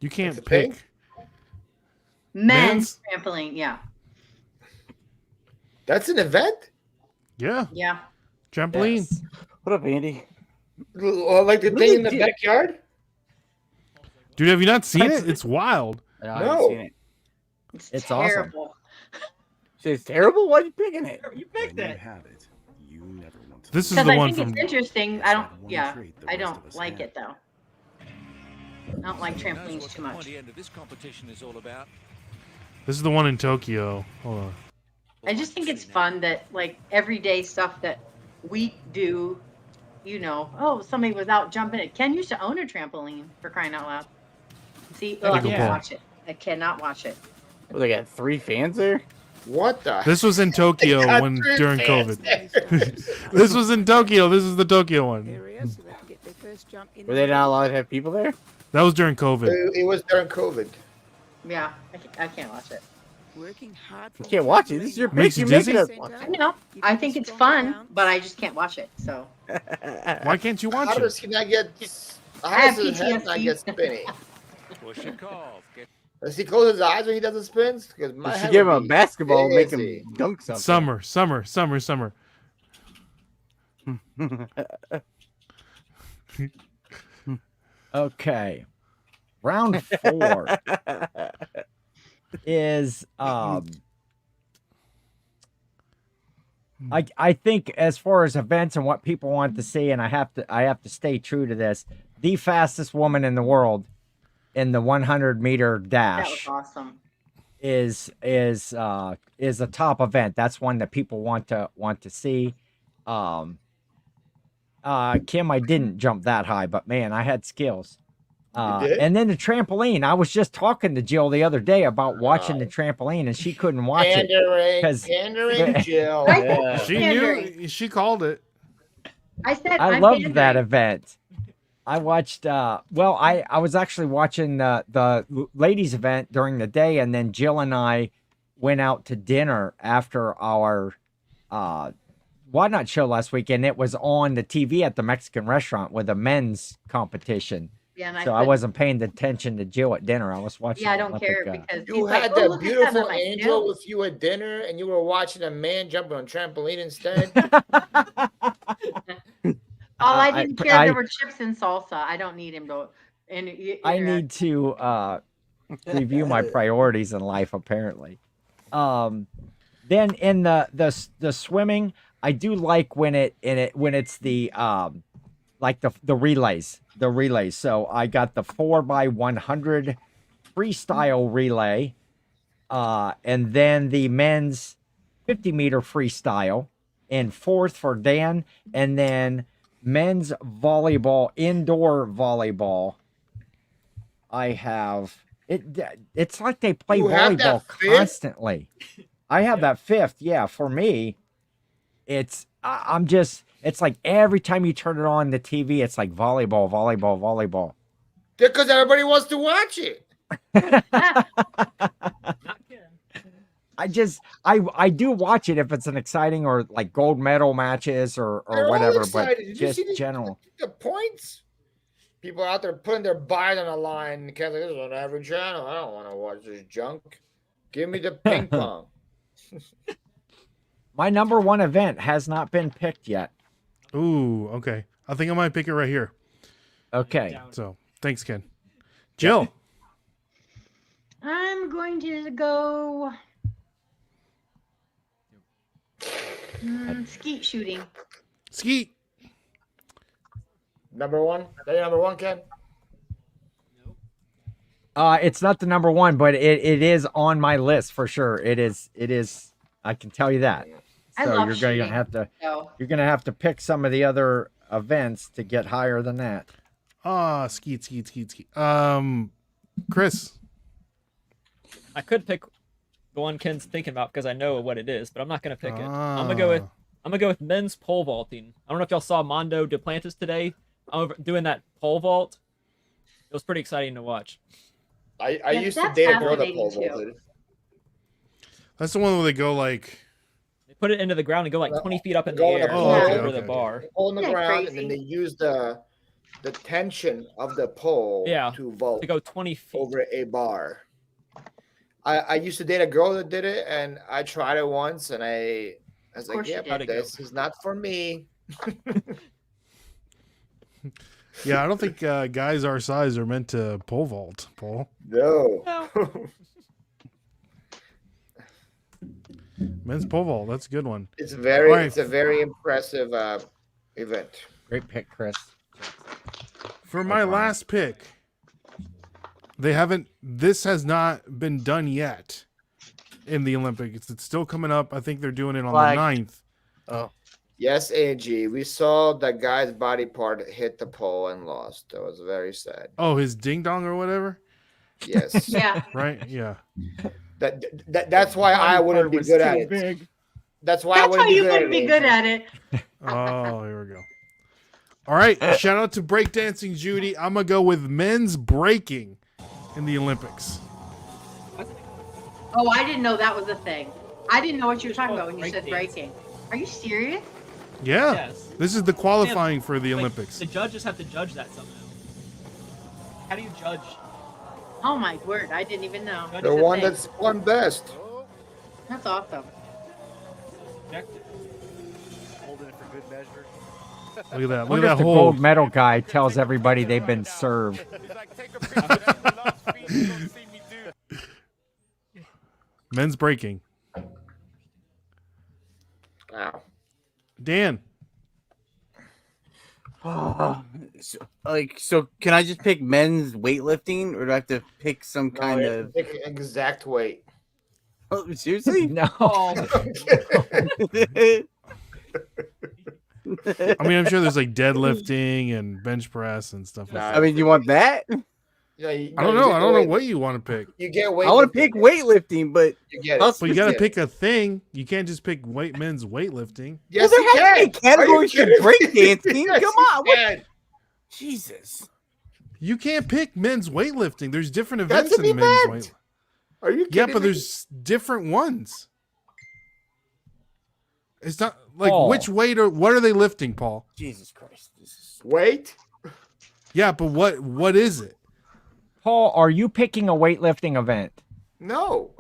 You can't That's a thing? pick. Men's trampoline, yeah. That's an event. Yeah, Yeah. trampoline. Yes. What up, Andy? Like the thing in the backyard. Dude, have you not seen it? It's wild. I No. haven't seen it. It's awesome. terrible. It's terrible. Why are you picking it? You picked it. This is Because the I one think from. it's interesting. I don't like it though. I don't like trampolines too much. This is the one in Tokyo. Hold on. I just think it's fun that like everyday stuff that we do, oh, somebody was out jumping it. Ken used to own a trampoline, for crying out loud. See, I Pickleball. can't watch it. I cannot watch it. Well, they got 3 fans there. What the? This was in Tokyo Got when three during fans COVID. This was in Tokyo. This is the Tokyo one. Were they not allowed to have people there? That was during COVID. It was during COVID. Yeah, I can't watch it. Working hard You can't watch it. This is your Makes pick. you You make dizzy? it. I know. I think it's fun, but I just can't watch it. So Why can't you watch How it? does he not get? I How have does his head not PTSD. get spinning? Does he close his eyes when he does the spins? Because my You should head give him would a be basketball and make dizzy. him dunk something. Summer. Okay. Round 4 is I think as far as events and what people want to see, and I have to stay true to this, the fastest woman in the world in the 100-meter that was dash awesome. is a top event. That's one that people want to see. Kim, I didn't jump that high, but man, I had skills. did? And then the trampoline. I was just talking to Jill the other day about watching the trampoline, and she couldn't watch it. Pandering, 'cause- pandering, Jill. Yeah. She knew. She called it. I said I I'm loved pandering. that event. I watched. I was actually watching the ladies' event during the day, and then Jill and I went out to dinner after our Why Not show last week, and it was on the TV at the Mexican restaurant with a men's competition. Yeah, and So I wasn't paying attention to Jill at dinner. I was watching. Yeah, I the don't care Olympic, because You he's like, had "Oh, that look at beautiful I'm like, angel "No." with you at dinner, and you were watching a man jumping on trampoline instead. All I I- didn't care if there were chips and salsa. I don't need him to. I need to review my priorities in life. Apparently, then in the swimming, I do like when it's the like the relays. So I got the 4x100 freestyle relay, and then the men's 50-meter freestyle in 4th for Dan, and then men's volleyball, indoor volleyball. I have it. It's like they play You have volleyball that fifth? constantly. I have that 5th. Yeah, for me, it's I'm just It's like every time you turn it on the TV, it's like volleyball, volleyball, volleyball. Because everybody wants to watch it. Not Ken. I do watch it if it's an exciting or like gold medal matches or They're all whatever, but excited. Did you just see general. the points? People out there putting their buys on the line. Ken's like, this is on every channel. I don't want to watch this junk. Give me the ping pong. My number one event has not been picked yet. Ooh, okay. I think I might pick it right here. Okay. So thanks, Ken. Jill. I'm going to go skeet shooting. Skeet. Number one? That your number one, Ken? It's not the number one, but it is on my list for sure. It is. I can tell you that. I So love you're going to shooting, have to so. you're going to have to pick some of the other events to get higher than that. Skeet. Chris. I could pick the one Ken's thinking about because I know what it is, but I'm not gonna pick it. I'm gonna go with men's pole vaulting. I don't know if y'all saw Mondo Duplantis today over doing that pole vault. It was pretty exciting to watch. I Yeah, used to that's date a girl that fascinating, pole too. vaulted. That's the one where they go like. They put it into the ground and go like 20 feet up in the Go in air the pole, okay, over the okay. bar. Hole in the Isn't that ground, crazy? and then they use the tension of the pole Yeah, to vault To go 20 feet. over a bar. I used to date a girl that did it, and I tried it once, and I was Of like, course you yeah, did. but this is not for me. Yeah, I don't think guys our size are meant to pole vault. Paul. No. Men's pole vault. That's a good one. It's very, All right. it's a very impressive event. Great pick, Chris. For my last pick, this has not been done yet in the Olympics. It's still coming up. I think they're doing it on Flag. the 9th. Oh, Yes, AG. We saw that guy's body part hit the pole and lost. That was very sad. Oh, his ding dong or whatever? Yes. Yeah. Right? Yeah. That's why I wouldn't be good at it. That's why I That's why wouldn't be you good wouldn't at be it. good at it. Oh, here we go. All right. Shout out to breakdancing, Judy. I'm going to go with men's breaking in the Olympics. Oh, I didn't know that was a thing. I didn't know what you were talking Oh, about when you said breakdance. breaking. Are you serious? Yeah. Yes. This is the qualifying for the Like, Olympics. The judges have to judge that somehow. How do you judge? Oh my word, I didn't even know. The It's a one thing. that's won best. That's awesome. Objective? Holding it for good measure. Look at that. Look at Wonder if that the hole. gold medal guy tells everybody they've been served. He's like, take a picture of every last feat you're gonna see me do. Men's breaking. Wow. Dan. so can I just pick men's weightlifting, or do I have to pick some kind No, of? pick an exact weight. Oh, seriously? No. Oh, I mean, I'm sure there's like deadlifting and bench press and stuff like Nah, that. I mean, you want that? Yeah, I don't know. I don't know what you want to pick. You get weight. I want to pick weightlifting, but You get it. Us- But you got to Specific. pick a thing. You can't just pick men's weightlifting. Yes, well, you there has to can. be categories Are for you kidding? breakdancing. Yes, Come you on, what? can. Jesus. You can't pick men's weightlifting. There's different That's events an in men's event. weight. Are you kidding Yeah, but me? there's different ones. It's not like Paul. which weight or what are they lifting, Paul? Jesus Christ. This is... Weight. Yeah, but what is it? Paul, are you picking a weightlifting event? No.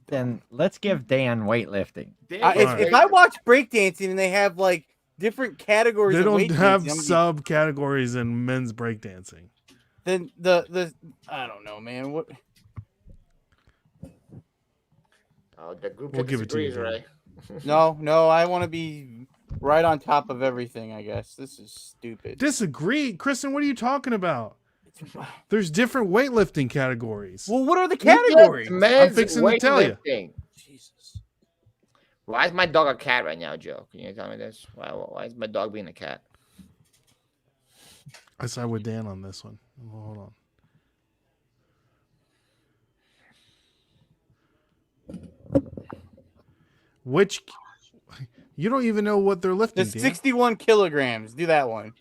Then let's give Dan weightlifting. Damn, if I watch breakdancing and they have like different categories They of don't weightlifting, have I'm gonna be- subcategories in men's breakdancing. then the I don't know, man. What? Oh, the group We'll give it to you, disagrees, Dan. right? No, I want to be right on top of everything. I guess this is stupid. Disagree, Kristen. What are you talking about? There's different weightlifting categories. Well, what are the You get categories? men's fixing to tell ya. weightlifting. Jesus. Why is my dog a cat right now, Joe? Can you tell me this? Why is my dog being a cat? I side with Dan on this one. Hold on. Which You don't even know what they're lifting. The Dan. 61 kilograms. Do that one.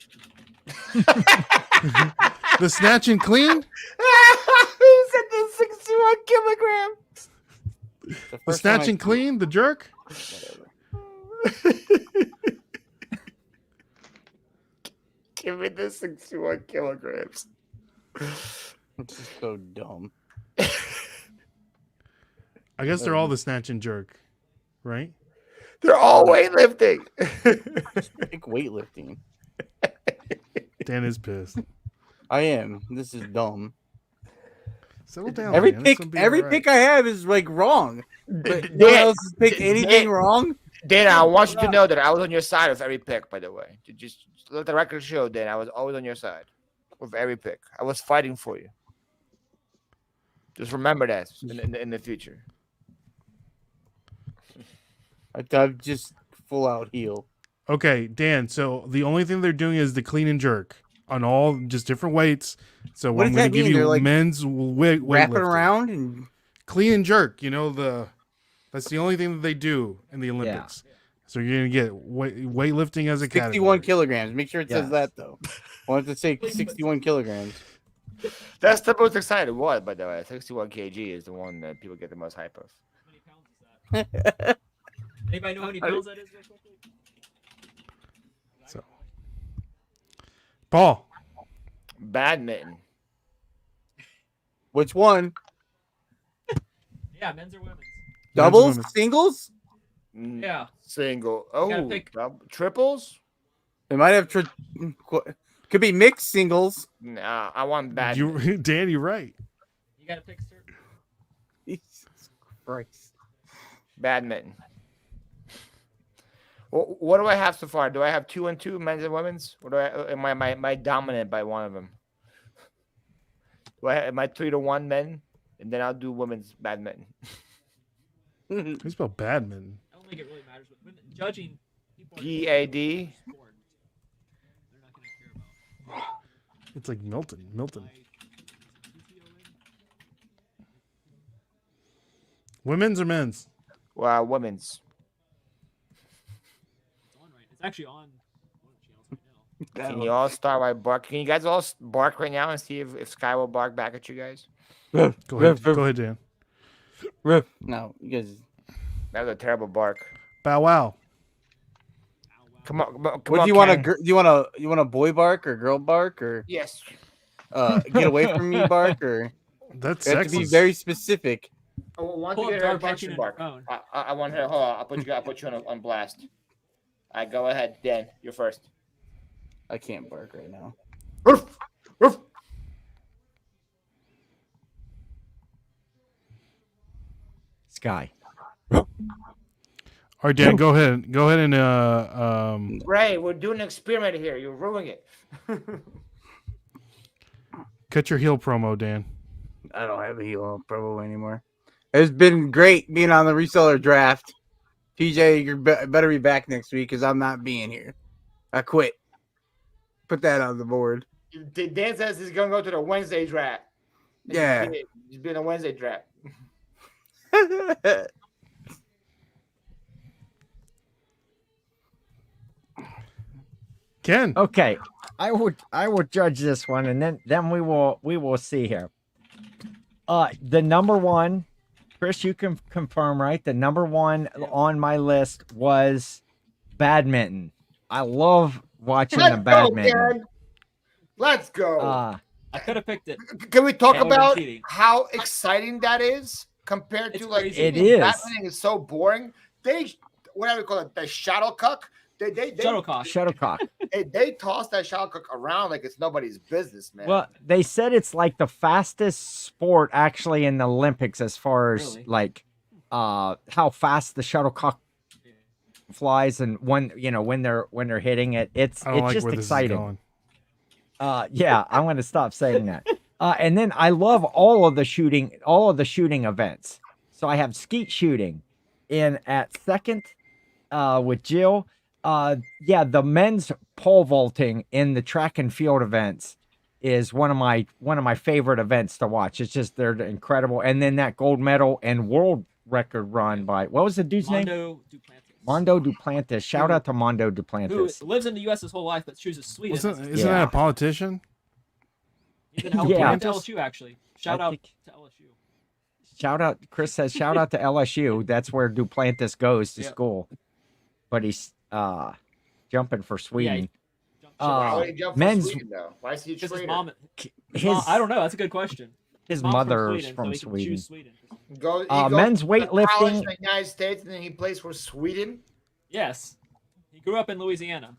The snatch and clean. He said the 61 kilograms. The snatch and clean. The jerk. Give me the 61 kilograms. It's just so dumb. I guess they're all the snatch and jerk, right? They're all weightlifting. Pick weightlifting. Dan is pissed. I am. This is dumb. Settle down. Every Dan. pick, This will be every all right. pick I have is like wrong. But no one else has picked anything wrong. Dan, I want you to know that I was on your side with every pick, by the way. Just let the record show, Dan, I was always on your side with every pick. I was fighting for you. Just remember that in the future. I'm just full out heel. Okay, Dan. So the only thing they're doing is the clean and jerk on all just different weights. So What I'm does going that to give mean? you They're, like, men's weight Wrap it around and clean and jerk. You know that's the only thing that they do in the Olympics. So you're going to get weightlifting as a 61 category. kilograms. Make sure it says Yes. that though. I want it to say 61 kilograms. That's the most exciting one, by the way. 61 kg is the one that people get the most hype of. How many pounds is that? Anybody know how many pounds that is? Real quickly? So, Paul, Badminton. Which one? Yeah, men's or women's? Doubles? women's. Singles? Yeah. Single. gotta Oh, pick- triples? It might have could be mixed singles. Nah, I want badminton. Dan, you're right. You gotta pick certain. Jesus Christ. Badminton. What do I have so far? Do I have 2 and 2, men's and women's? Or do am I dominant by one of them? Am I 3-1 men? And then I'll do women's badminton. How do you spell badminton? I don't think it really matters. But women, judging people. PAD. Sport. They're not gonna care about. It's like Milton. Women's or men's? Well, women's. It's on right. It's actually on one of the channels right now. Can you all start by bark? Can you guys all bark right now and see if Sky will bark back at you guys? Go ahead, Dan. Rip. No, you guys. That was a terrible bark. Bow wow. Come on, come What on, do you want? Ken. Do you want a boy bark or girl bark or Yes. get away from me bark or? That's You have to be sexist. very specific. I want Pull to up get her dog barking attention on your bark. phone. I want her. Hold on. I'll put you on blast. All right, go ahead, Dan. You're first. I can't bark right now. Roof, roof. Sky. All right, Dan, go ahead. Go ahead and Ray, we're doing an experiment here. You're ruining it. cut your heel promo, Dan. I don't have a heel promo anymore. It's been great being on the reseller draft. TJ, you better be back next week because I'm not being here. I quit. Put that on the board. Dan says he's gonna go to the Wednesday draft. Yeah. He's been a Wednesday draft. Ken. Okay, I would judge this one, and then we will see here. The number one, Chris, you can confirm, right? The number one on my list was badminton. I love watching the badminton. Dan. Let's go. I could have picked it. Can we talk that would've about been cheating. how exciting that is compared It's to like crazy. It is. Badminton is so boring. They whatever you call it, the shuttlecock. Shuttlecock. Shuttlecock. They toss that shuttlecock around like it's nobody's business, man. Well, they said it's like the fastest sport actually in the Olympics as far as Really? like how fast the shuttlecock flies and when they're hitting it. It's I don't like just where this exciting. is going. Yeah, I'm going to stop saying that. And then I love all of the shooting events. So I have skeet shooting in at second with Jill. Yeah, the men's pole vaulting in the track and field events is one of my favorite events to watch. It's just they're incredible. And then that gold medal and world record run by what was the dude's name? Mondo Duplantis. Mondo Duplantis. Shout out to Mondo Who Duplantis. lives in the U.S. his whole life but chooses Sweden. Isn't Yeah. that a politician? He's in Yeah. LSU, actually. Shout I out think- to LSU. Shout out, Chris says, shout out to LSU. That's where Duplantis goes to Yep. school. But he's jumping for Sweden. Why would he jump for men's- Sweden, though? Why is he a Because his traitor? mom, His, I don't know. That's a good question. his Mom's mother's so from he can Sweden. choose Sweden. He goes Men's to college weightlifting. in the United States, and then he plays for Sweden. Yes, he grew up in Louisiana.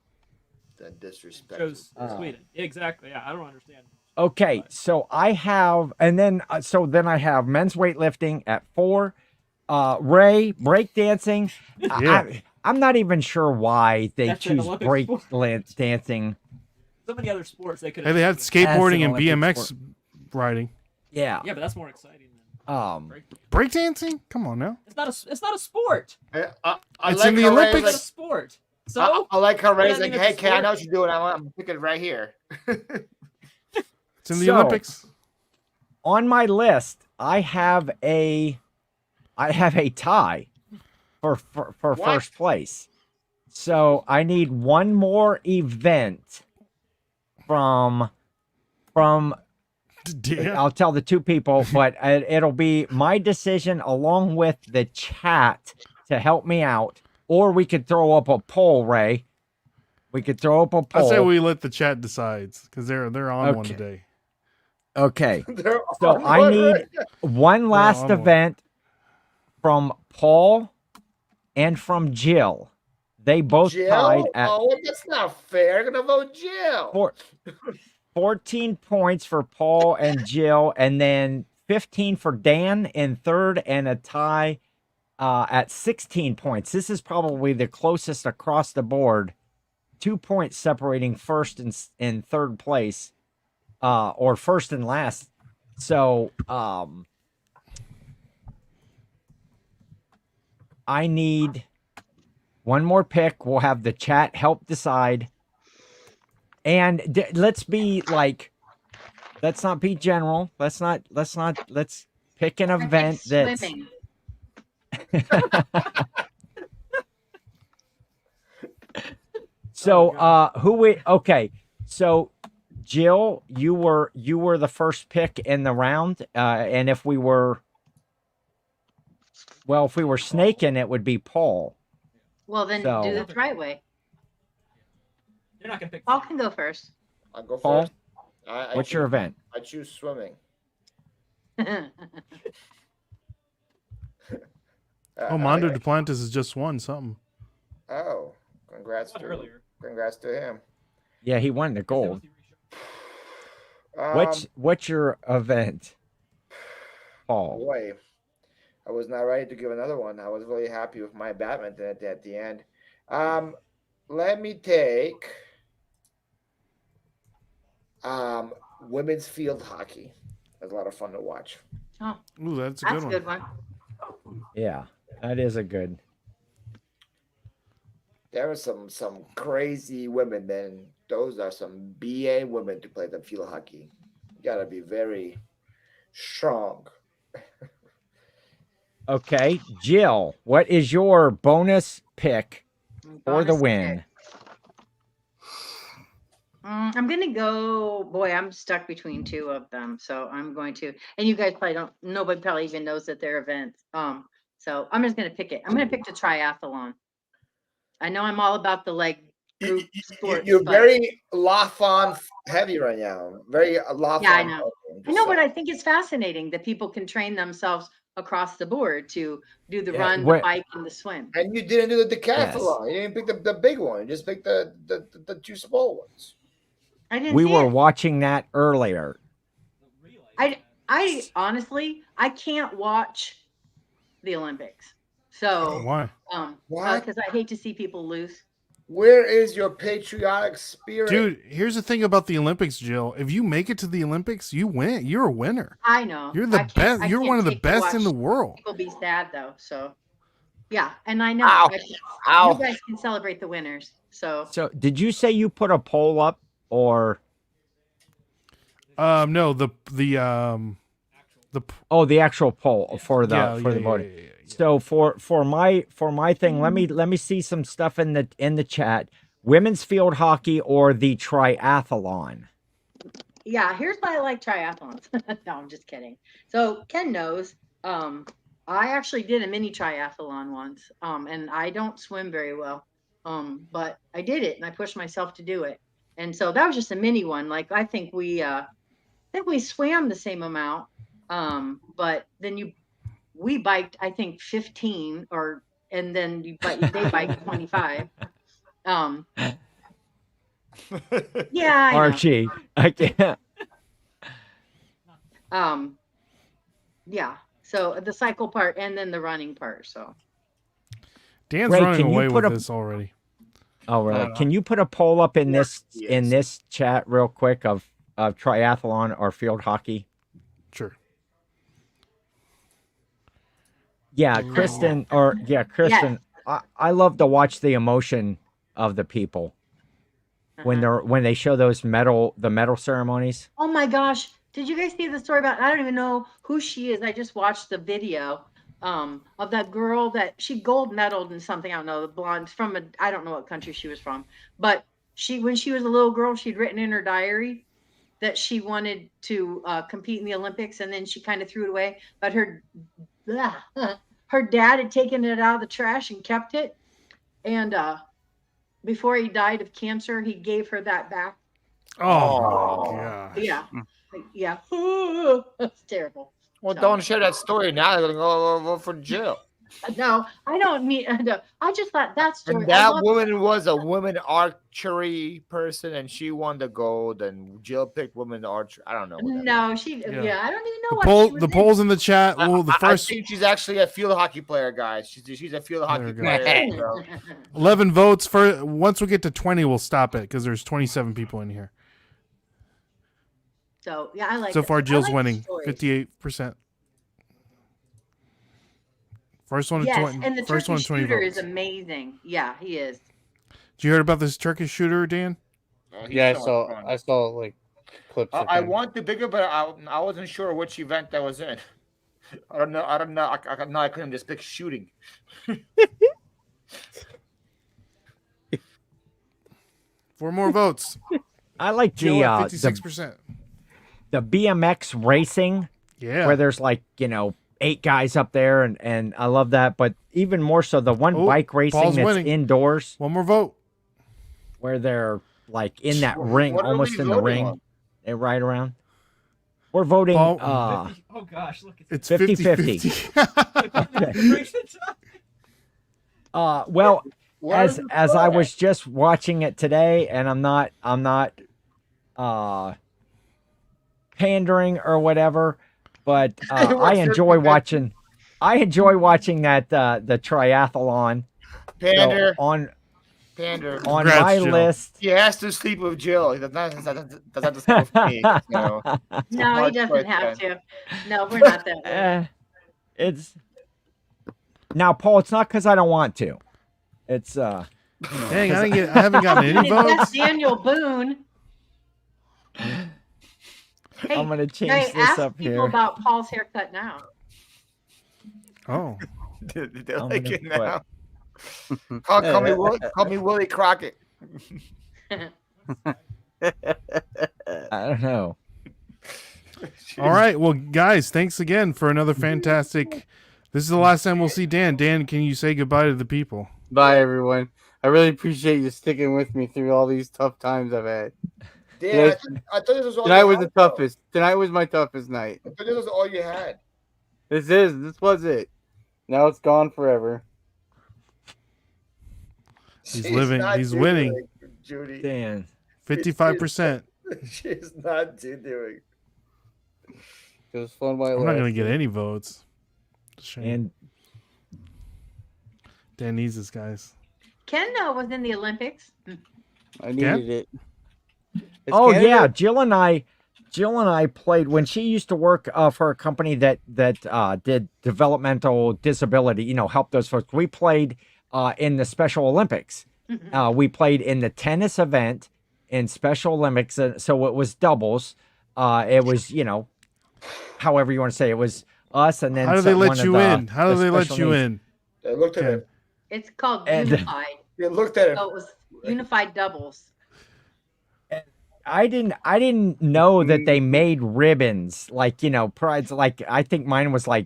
The disrespect. Chose Sweden. Exactly. Yeah, I don't understand. Okay, so I have, and then then I have men's weightlifting at 4. Ray breakdancing. Yeah. I'm not even sure why they That's an choose Olympic break sport. dancing. So many other sports they could. Hey, they had As skateboarding an and Olympic BMX sport. riding. Yeah. Yeah, but that's more exciting than break. Breakdancing? Come on now. It's not a sport. I It's like in the how Ray's It's not a Olympics. sport. So I like how Ray's doesn't like, mean hey, it's a kid, I know sport. what you're doing. I'm picking right here. It's in the So- Olympics. On my list, I have a tie for What? first place. So I need one more event from Yeah. I'll tell the two people, but it'll be my decision along with the chat to help me out, or we could throw up a poll, Ray. We could throw up a I poll. say we let the chat decide because they're on one Okay. today. Okay. They're So on I one need right now. one last on one. event from Paul and from Jill. They both Jill? tied at Oh, that's not fair. I'm gonna vote Jill. 14 points for Paul and Jill, and then 15 for Dan in third, and a tie at 16 points. This is probably the closest across the board. 2 points separating first and third place, or first and last. So I need one more pick. We'll have the chat help decide. And let's be like, let's not be general. Let's pick an I picked event that's swimming. so okay. So Jill, you were the first pick in the round. And if we were snaking, it would be Paul. Well, then So- do it the right way. They're not gonna pick. Paul can go first. I'll go Paul, first. I what's your choose- event? I choose swimming. Oh, Mondo Duplantis is just won something. Oh, congrats What to earlier? Congrats to him. Yeah, he won the gold. Um, What's your event, Paul? Boy, I was not ready to give another one. I was really happy with my badminton at the end. Let me take women's field hockey. It was a lot of fun to watch. Oh, Ooh, that's a that's good a one. good one. Yeah, that is a good. There were some crazy women, man. Those are some BA women to play the field hockey. You gotta be very strong. Okay, Jill, what is your bonus pick for the Bonus win? pick. I'm gonna go. Boy, I'm stuck between two of them, so I'm going to. And you guys probably don't. Nobody probably even knows that they're events. So I'm just gonna pick it. I'm gonna pick the triathlon. I know I'm all about the leg group sports. You're but- very Lafon heavy right now. Very Lafon. Yeah, I know. focused, I know, but so- I think it's fascinating that people can train themselves across the board to do the Yeah, run, the what- bike, and the swim. And you didn't do the decathlon. You didn't pick the big one. You just picked the two small ones. I didn't. We see were it. watching that earlier. I honestly, I can't watch the Olympics. So, Why? What? because I hate to see people lose. Where is your patriotic spirit? Dude, here's the thing about the Olympics, Jill. If you make it to the Olympics, you win. You're a winner. I know. You're I the can't- best. I You're can't one of the take to best in the watch world. People be sad though. So, yeah, and I know Ow. I- you guys can celebrate the winners. So, So, did you say you put a poll up, or No, the oh, the actual poll for the yeah, for the yeah, voting? yeah, yeah. So for my thing, let me see some stuff in the chat. Women's field hockey or the triathlon? Yeah, here's why I like triathlons. No, I'm just kidding. So Ken knows. I actually did a mini triathlon once. And I don't swim very well. But I did it and I pushed myself to do it. And so that was just a mini one. Like I think we swam the same amount. But then we biked, I think 15 and then they biked 25. Yeah, Archie, I can't. Yeah. So the cycle part and then the running part. So Dan's Ray, running can you away put with a- this already. Oh, really? Can you put a poll up in Yes. this chat real quick of triathlon or field hockey? Sure. Yeah, Kristen. Yes. I love to watch the emotion of the people when they show the medal ceremonies. Oh my gosh. Did you guys see the story about, I don't even know who she is. I just watched the video of that girl that she gold medaled in something. I don't know, the blonde from I don't know what country she was from, but when she was a little girl, she'd written in her diary that she wanted to compete in the Olympics. And then she kind of threw it away, but her dad had taken it out of the trash and kept it. And before he died of cancer, he gave her that back. Oh, gosh. Yeah. That's terrible. Well, So- don't share that story now. They're going to go for jail. No, I don't mean. No, I just thought that story. And that woman was a woman archery person, and she won the gold. And Jill picked women archer. I don't know. whatever. No, she. Yeah. Yeah, I don't even know The what poll, she was the in. polls in the chat. Well, the I first think she's actually a field hockey player, guys. She's a field hockey go. player. So. 11 votes. Once we get to 20, we'll stop it because there's 27 people in here. So yeah, I like. So it. far, I Jill's like winning, stories. 58%. First one, Yes, 20, and the first one, Turkish 20 shooter votes. is amazing. Yeah, he is. Did you hear about this Turkish shooter, Dan? He's Yeah, so much fun. I saw like clips. of I him. want the bigger, but I wasn't sure which event that was in. I don't know. I couldn't just pick shooting. 4 more votes. I like Jill at the 56%. BMX racing Yeah. where there's 8 guys up there, and I love that. But even more so, the one bike racing Paul's that's winning. indoors One more vote. where they're in that What ring, are almost we in the voting ring. on? They ride around. We're voting. Paul- Oh gosh, look at It's 50-50. 50-50. Well, Where is as the I vote was just watching it today, and I'm not pandering or whatever, but I enjoy watching that the triathlon. Pander, So on pander. my Congrats, Jill. list. He has to sleep with Jill. He does not have to sleep with me. So. No, he hard doesn't choice, have then. to. No, we're not that way. It's now, Paul. It's not because I don't want to. It's Dang, I haven't gotten any That's votes. Daniel Boone. Hey, I'm gonna change hey, this ask up people here. about Paul's haircut now. Oh, They're I'm like gonna it now. Call me Willie Crockett. I don't know. all right. Well, guys, thanks again for another fantastic. This is the last time we'll see Dan. Dan, can you say goodbye to the people? Bye, everyone. I really appreciate you sticking with me through all these tough times I've had. Yeah, I thought this was all Tonight you was had, the toughest. Tonight was my toughest night. though. I thought this was all you had. This was it. Now it's gone forever. He's She's living. not He's doing winning. it, Judy. Dan. 55%. She's not doing. It was fun while it I'm not gonna lasted. get any votes. Shame. And Dan needs this, guys. Ken was in the Olympics. I needed it. Is oh Canada- yeah, Jill and I played when she used to work for a company that did developmental disability. Helped those folks. We played in the Special Olympics. We played in the tennis event in Special Olympics. So it was doubles. It was however you want to say it was us, and then How do they one let of you the- in? How do the they let special you needs. in? They looked at Okay. him. It's called And- Unified. They looked at him. So it was Unified Doubles. I didn't know that they made ribbons like prides. Like I think mine was like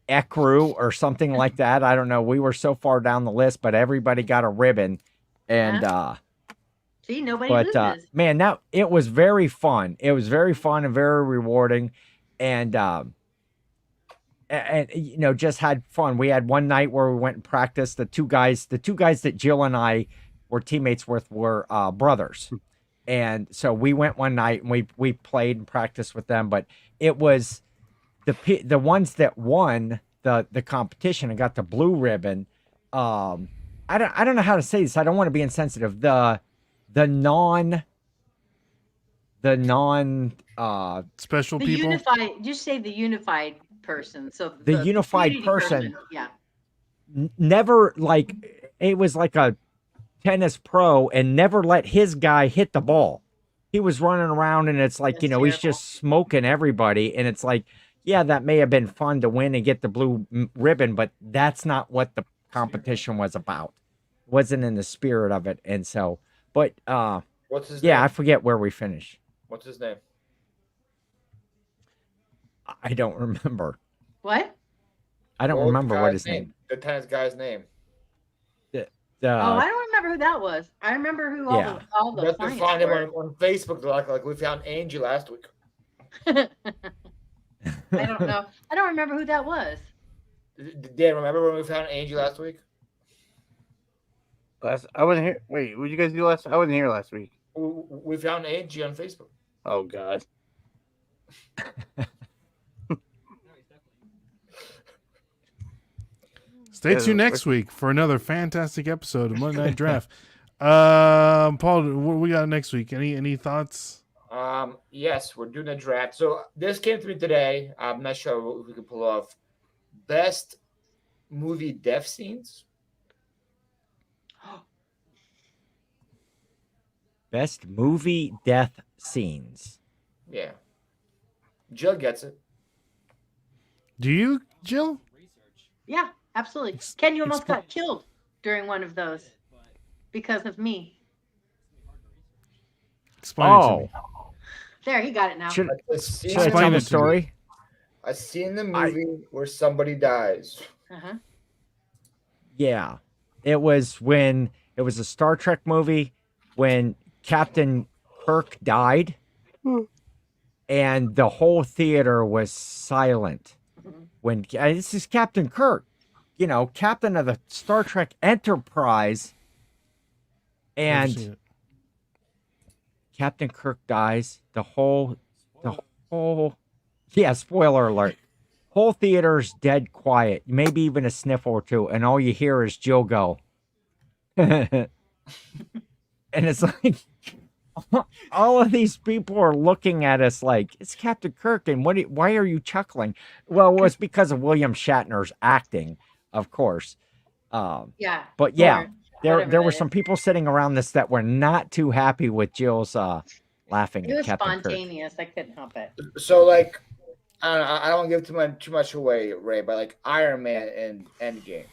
ecru or something like that. I don't know. We were so far down the list, but everybody got a ribbon, and See, nobody but loses. man, that it was very fun. It was very fun and very rewarding, and just had fun. We had one night where we went and practiced. The two guys that Jill and I were teammates with were brothers. And so we went one night and we played and practiced with them, but it was the ones that won the competition and got the blue ribbon. I don't know how to say this. I don't want to be insensitive. The non Special The people. unified, just say the unified person. So The unified community person. Yeah. never like it was like a tennis pro and never let his guy hit the ball. He was running around and it's like, That's he's terrible. just smoking everybody. And it's like, yeah, that may have been fun to win and get the blue ribbon, but that's not what the competition was about. It wasn't in the spirit of it. And so, but What's his yeah, name? I forget where we finished. What's his name? I don't remember. What? I don't What was the remember what guy's his name. The tennis guy's name. Oh, I don't remember who that was. I remember who all Yeah. the We have to clients find him were. on Facebook. Like we found Angie last week. I don't know. I don't remember who that was. Dan, remember when we found Angie last week? I wasn't here. Wait, what did you guys do last? I wasn't here last week. We found Angie on Facebook. Oh God. Stay Yeah, tuned next week for another fantastic episode of Monday Night Draft. Paul, what we got next week? Any thoughts? Yes, we're doing a draft. So this came to me today. I'm not sure if we can pull off best movie death scenes. Best movie death scenes. Yeah, Jill gets it. Do you, Jill? Yeah, absolutely. Ken, you almost got killed during one of those because of me. Explain it to me. There, he got it now. Should I seen I Explain tell it the to story? I seen the movie where somebody dies. Uh-huh. Yeah. It was a Star Trek movie when Captain Kirk died and the whole theater was silent. When this is Captain Kirk, captain of the Star Trek Enterprise, Never seen and it. Captain Kirk dies. The whole, yeah, spoiler alert. Whole theater's dead quiet, maybe even a sniffle or two, and all you hear is Jill go. And it's like, all of these people are looking at us like, it's Captain Kirk, and why are you chuckling? Well, it was because of William Shatner's acting, of course. Yeah. But yeah, or there whatever were that some is. people sitting around this that were not too happy with Jill's laughing It at was Captain Kirk. spontaneous. I couldn't help it. So like, I don't want to give too much away, Ray, but like Iron Man in Endgame.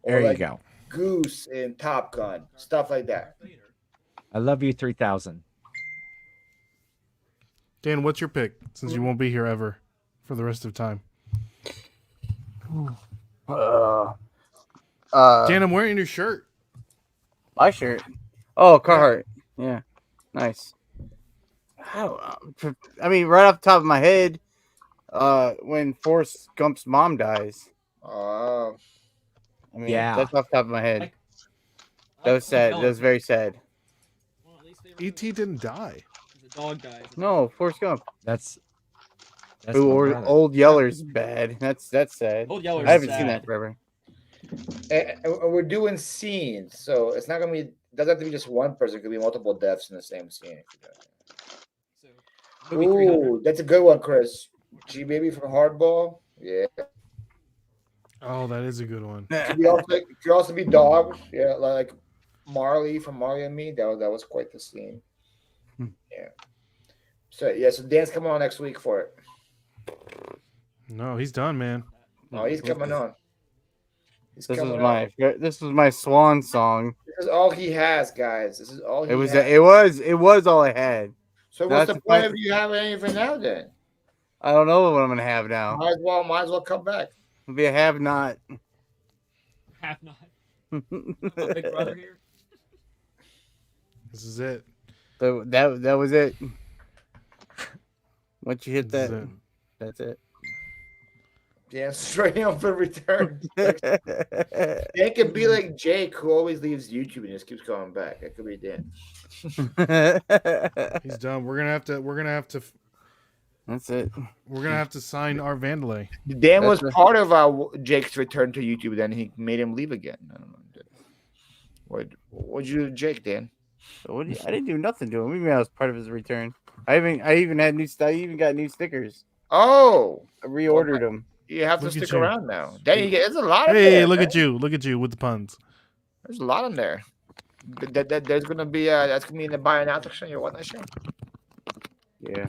There you like go. Goose in Top Gun, stuff like that. I love you 3000. Dan, what's your pick? Since you won't be here ever for the rest of time. Dan, I'm wearing your shirt. My shirt. Oh, Carhartt. Yeah, nice. I mean, right off the top of my head, when Forrest Gump's mom dies. Oh, I mean, Yeah. that's off the top of my head. That was sad. That was very sad. E.T. didn't die. The dog died. No, Forrest Gump. That's Ooh, my or brother. Old Yeller's bad. That's sad. Old Yeller's I haven't sad. seen that forever. and we're doing scenes, so it's not gonna be. Doesn't have to be just one person. It could be multiple deaths in the same scene. So, movie 300. Ooh, that's a good one, Chris. G Baby from Hardball. Yeah. Oh, that is a good one. Could also be dogs. Yeah, like Marley from Marley and Me. That was quite the scene. Yeah. So Dan's coming on next week for it. No, he's done, man. Oh, he's coming on. He's This coming was on. this was my swan song. This is all he has, guys. This is all he It was has. it was all I had. So That's what's the the point point. of you having anything now then? I don't know what I'm gonna have now. Might as well come back. It'll be a have not. Have not. Big brother here. This is it. That was it. Once you hit This is that, it. that's it. Yeah, straight on for return. It could be like Jake, who always leaves YouTube and just keeps going back. That could be Dan. He's done. We're gonna have to That's it. sign our Vandalay. Dan was That's part of Jake's return to YouTube. Then he made him leave again. I don't know. What'd you do, to Jake, Dan? I didn't do nothing to him. Maybe I was part of his return. I even had new stuff. I even got new stickers. Oh, I reordered them. you have to Look at stick you. around now. Dan, there's a lot of Hey, there, look man. at you! Look at you with the puns. There's a lot in there. There's gonna be that's gonna be in the buy now section. Your what show? Yeah,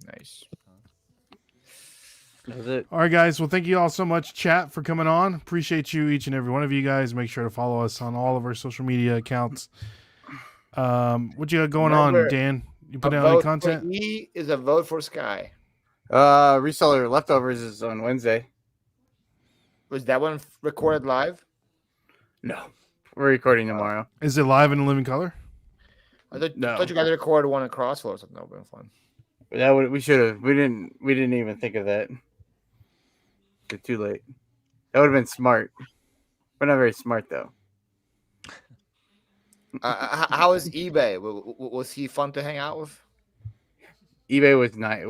Nice. that was it. All right, guys. Well, thank you all so much, chat, for coming on. Appreciate you, each and every one of you guys. Make sure to follow us on all of our social media accounts. What you got going Remember, on, Dan? You put A out any vote content? for E is a vote for Sky. Reseller leftovers is on Wednesday. Was that one recorded live? No, we're recording tomorrow. Is it live in living color? I thought you guys recorded one in Crossflow or something. That would have been fun. We should have. We didn't even think of that. It's too late. That would have been smart. We're not very smart though. How was eBay? Was he fun to hang out with? eBay was nice. It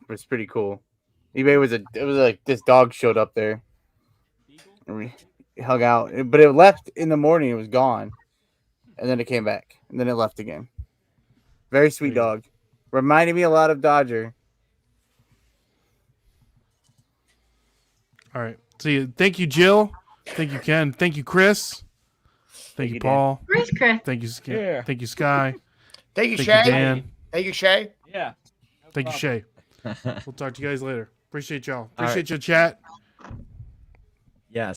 was pretty cool. eBay was it was like this dog showed up there. And we hung out, but it left in the morning. It was gone, and then it came back, and then it left again. Very sweet dog. Reminded me a lot of Dodger. All right. See you. Thank you, Jill. Thank you, Ken. Thank you, Chris. Thank you, you, Paul. Where's Chris? Thank you, Sky. Yeah. Thank you, Sky. Thank you, Thank Shay. you, Dan. Thank you, Shay. Yeah. Thank you, Shay. We'll talk to you guys later. Appreciate y'all. right. Appreciate your chat.